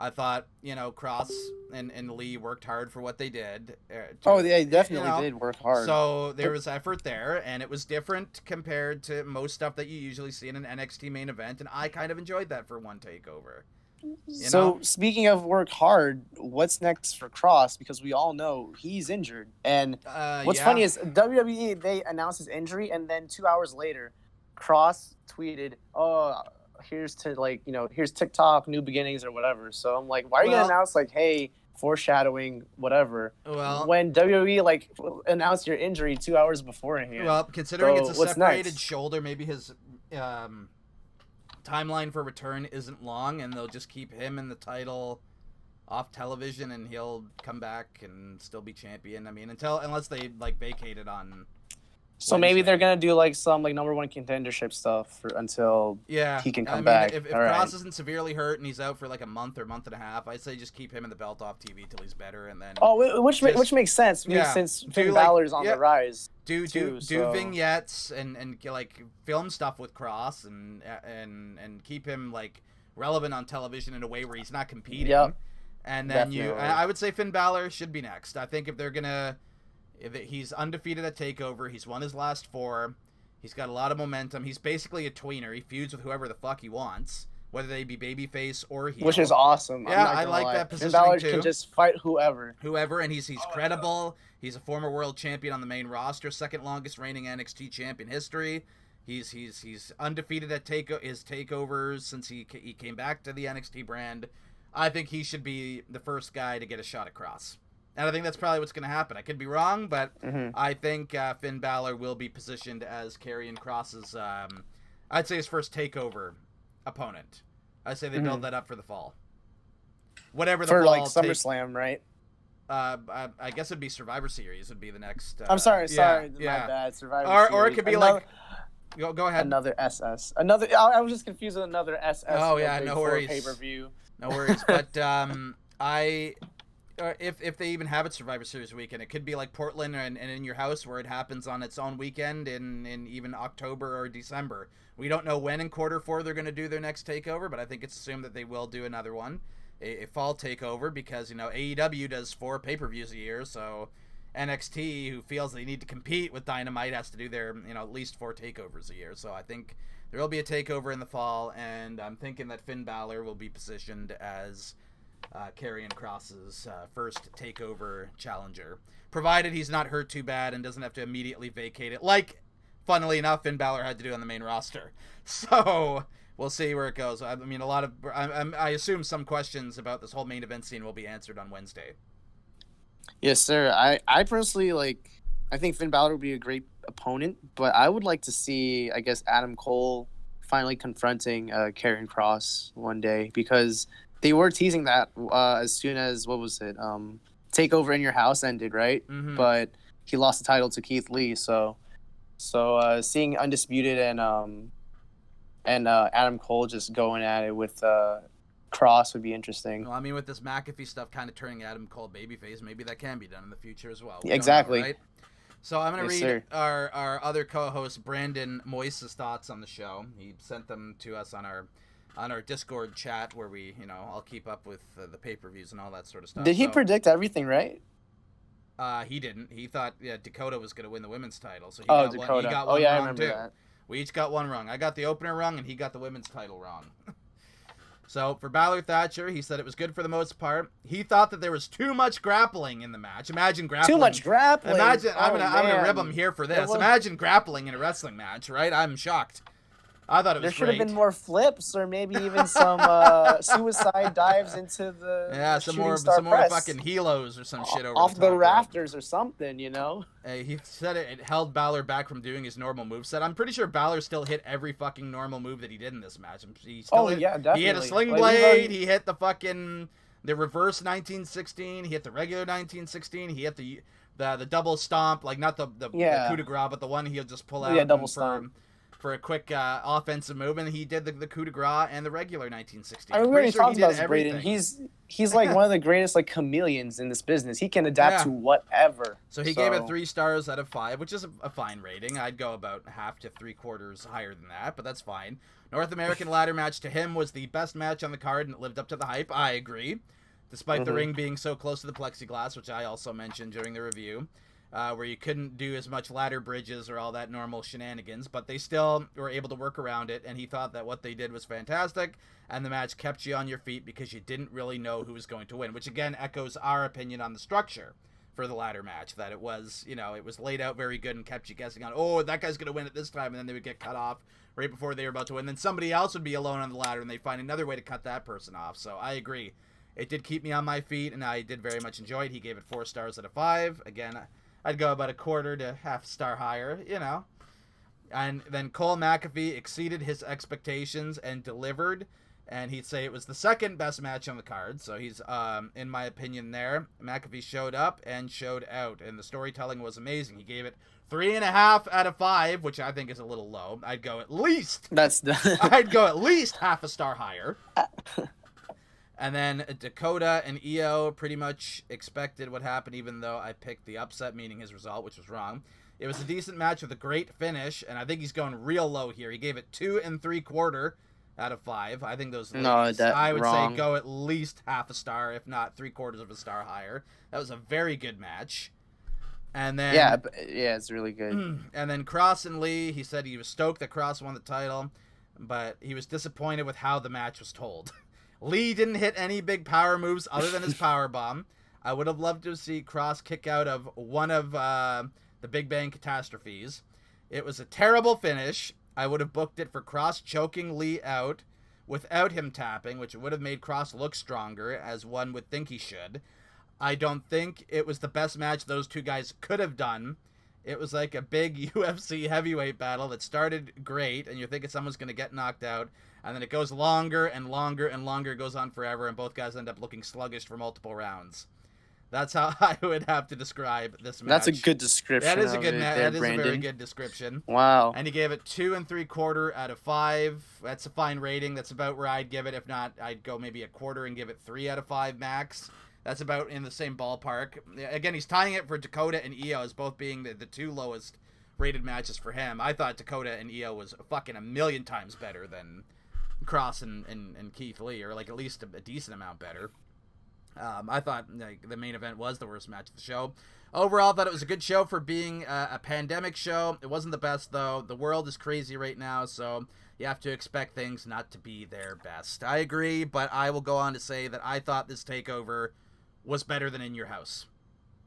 I thought, Cross and Lee worked hard for what they did. They definitely did work hard. So there was effort there, and it was different compared to most stuff that you usually see in an NXT main event, and I kind of enjoyed that for one takeover. So speaking of work hard, what's next for Cross? Because we all know he's injured. And what's funny is WWE, they announced his injury, and then 2 hours later, Cross tweeted, here's TikTok, new beginnings or whatever. So I'm like, why are you going to announce like, hey, foreshadowing, whatever, when WWE like announced your injury 2 hours beforehand? Well, considering it's a separated shoulder, maybe his timeline for return isn't long, and they'll just keep him in the title off television, and he'll come back and still be champion. I mean, unless they like vacate it on. So maybe they're gonna do like some like number one contendership stuff until he can come back. If Cross isn't severely hurt and he's out for like a month or month and a half, I'd say just keep him in the belt off TV till he's better, and then. Which makes sense. Since Finn Balor's on the rise. Do vignettes and like film stuff with Cross and keep him like relevant on television in a way where he's not competing. Yep. And then I would say Finn Balor should be next. I think if he's undefeated at Takeover. He's won his last 4. He's got a lot of momentum. He's basically a tweener. He feuds with whoever the fuck he wants, whether they be babyface or heel. Which is awesome. Yeah, I like that positioning Finn Balor too. Can just fight whoever. And he's credible. He's a former world champion on the main roster, second longest reigning NXT champion history. He's undefeated at his takeovers since he came back to the NXT brand. I think he should be the first guy to get a shot at Cross. And I think that's probably what's going to happen. I could be wrong, but I think Finn Balor will be positioned as Carrion Cross's, I'd say his first takeover opponent. I'd say they build that up for the fall. Whatever the fall. For like SummerSlam, right? I guess it'd be Survivor Series would be the next. I'm sorry, my bad. Survivor Series. Or it could be go ahead. Another SS. I was just confused with another SS. Oh yeah, no worries. Pay-per-view. No worries, but if they even have it Survivor Series weekend, it could be like Portland and in your house where it happens on its own weekend in even October or December. We don't know when in Q4 they're going to do their next takeover, but I think it's assumed that they will do another one, a fall takeover, because AEW does 4 pay-per-views a year, so NXT, who feels they need to compete with Dynamite, has to do their at least 4 takeovers a year. So I think there will be a takeover in the fall, and I'm thinking that Finn Balor will be positioned as Carrion Cross's first takeover challenger, provided he's not hurt too bad and doesn't have to immediately vacate it, like, funnily enough, Finn Balor had to do on the main roster. So we'll see where it goes. I mean, I assume some questions about this whole main event scene will be answered on Wednesday. Yes, sir. I personally, I think Finn Balor would be a great opponent, but I would like to see, I guess, Adam Cole finally confronting Karrion Kross one day, because they were teasing that as soon as, what was it, Takeover in Your House ended, right? Mm-hmm. But he lost the title to Keith Lee, so seeing Undisputed and Adam Cole just going at it with Kross would be interesting. Well, I mean, with this McAfee stuff kind of turning Adam Cole babyface, maybe that can be done in the future as well. Exactly. Know, right? So I'm going to read sir. our other co-host, Brandon Moise's thoughts on the show. He sent them to us on our Discord chat where we, I'll keep up with the pay-per-views and all that sort of stuff. Did he predict everything right? He didn't. He thought Dakota was going to win the women's title. So he Dakota. Got one I wrong remember too. that. We each got one wrong. I got the opener wrong, and he got the women's title wrong. So for Balor Thatcher, he said it was good for the most part. He thought that there was too much grappling in the match. Imagine grappling. Too much grappling. Imagine. I'm gonna rib him here for this. Imagine grappling in a wrestling match, right? I'm shocked. I thought it was There should have been more flips, or maybe even some suicide dives into the some more fucking helos or some shit over off the the rafters or something, He said it held Balor back from doing his normal moveset. I'm pretty sure Balor still hit every fucking normal move that he did in this match. Definitely. He hit a sling blade. He hit the reverse 1916. He hit the regular 1916. He hit the double stomp, like not the coup de grace, but the one he'll just pull out. Double stomp. For a quick offensive move, and he did the coup de grace and the regular 1916. I mean, we already talked about this, Braden. He's like one of the greatest chameleons in this business. He can adapt to whatever. So he gave it 3 stars out of 5, which is a fine rating. I'd go about half to 3/4 higher than that, but that's fine. North American ladder match to him was the best match on the card, and it lived up to the hype. I agree, despite the ring being so close to the plexiglass, which I also mentioned during the review. Where you couldn't do as much ladder bridges or all that normal shenanigans, but they still were able to work around it, and he thought that what they did was fantastic, and the match kept you on your feet because you didn't really know who was going to win, which again echoes our opinion on the structure for the ladder match, that it was, it was laid out very good and kept you guessing on, oh, that guy's going to win it this time, and then they would get cut off right before they were about to win, then somebody else would be alone on the ladder, and they'd find another way to cut that person off. So I agree. It did keep me on my feet, and I did very much enjoy it. He gave it 4 stars out of 5. Again, I'd go about 1/4 to half star higher, And then Cole McAfee exceeded his expectations and delivered, and he'd say it was the second best match on the card. So he's, in my opinion, there. McAfee showed up and showed out, and the storytelling was amazing. He gave it 3.5 out of 5, which I think is a little low. I'd go at least half a star higher. And then Dakota and Io pretty much expected what happened, even though I picked the upset, meaning his result, which was wrong. It was a decent match with a great finish, and I think he's going real low here. He gave it 2 3/4 out of 5. I think those. I would say go at least half a star, if not 3/4 of a star higher. That was a very good match. And then it's really good. And then Kross and Lee, he said he was stoked that Kross won the title, but he was disappointed with how the match was told. Lee didn't hit any big power moves other than his power bomb. I would have loved to see Kross kick out of one of the Big Bang catastrophes. It was a terrible finish. I would have booked it for Kross choking Lee out without him tapping, which would have made Kross look stronger, as one would think he should. I don't think it was the best match those two guys could have done. It was like a big UFC heavyweight battle that started great, and you're thinking someone's going to get knocked out, and then it goes longer and longer and longer, goes on forever, and both guys end up looking sluggish for multiple rounds. That's how I would have to describe this match. That's a good description. That is a good match. That is a very good description. Wow. And he gave it 2 3/4 out of 5. That's a fine rating. That's about where I'd give it. If not, I'd go maybe 1/4 and give it 3 out of 5 max. That's about in the same ballpark. Again, he's tying it for Dakota and Io as both being the 2 lowest rated matches for him. I thought Dakota and Io was fucking a million times better than Kross and Keith Lee, or like at least a decent amount better. I thought the main event was the worst match of the show. Overall, I thought it was a good show for being a pandemic show. It wasn't the best, though. The world is crazy right now, so you have to expect things not to be their best. I agree, but I will go on to say that I thought this takeover was better than In Your House.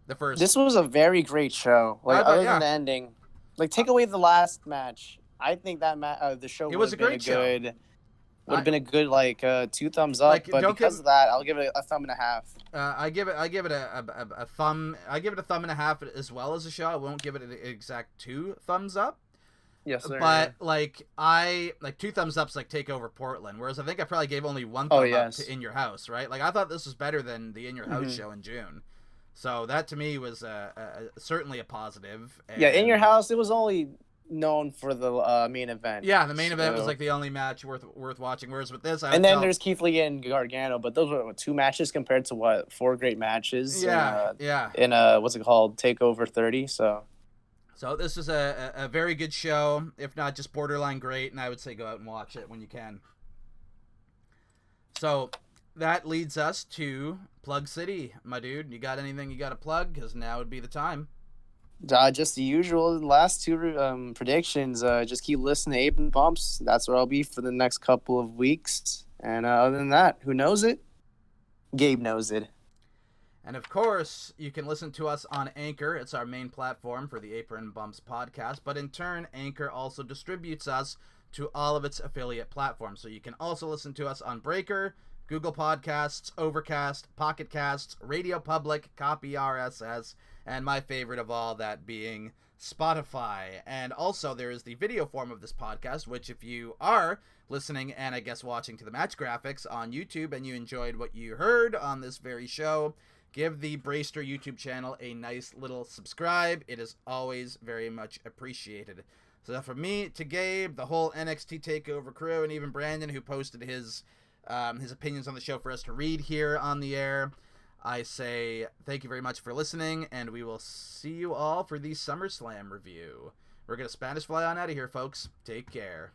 The first. This was a very great show. Like, other than the ending, like, take away the last match. I think that the show would have been a good. Would have been a good 2 thumbs up, like, but because of that, I'll give it a thumb and a half. I give it a thumb. I give it a thumb and a half as well as a show. I won't give it an exact 2 thumbs up. Yes, sir. But 2 thumbs up's like Takeover Portland, whereas I think I probably gave only 1 thumb up to In Your House, right? Like, I thought this was better than the In Your House show in June. So that to me was certainly a positive. And yeah, In Your House, it was only known for the main event. Yeah, the main event was like the only match worth watching. Whereas with this, there's Keith Lee and Gargano, but those were 2 matches compared to 4 great matches. Yeah. In what's it called, Takeover 30. So this is a very good show, if not just borderline great, and I would say go out and watch it when you can. So that leads us to Plug City, my dude. You got anything you got to plug? Because now would be the time. Just the usual. The last 2 predictions. Just keep listening to Apron Bumps. That's where I'll be for the next couple of weeks. And other than that, who knows it? Gabe knows it. And of course, you can listen to us on Anchor. It's our main platform for the Apron Bumps podcast. But in turn, Anchor also distributes us to all of its affiliate platforms. So you can also listen to us on Breaker, Google Podcasts, Overcast, Pocket Casts, Radio Public, Copy RSS, and my favorite of all, that being Spotify. And also there is the video form of this podcast, which if you are listening and I guess watching to the match graphics on YouTube and you enjoyed what you heard on this very show, give the Braster YouTube channel a nice little subscribe. It is always very much appreciated. So from me to Gabe, the whole NXT Takeover crew, and even Brandon, who posted his opinions on the show for us to read here on the air, I say thank you very much for listening, and we will see you all for the SummerSlam review. We're going to Spanish fly on out of here, folks. Take care.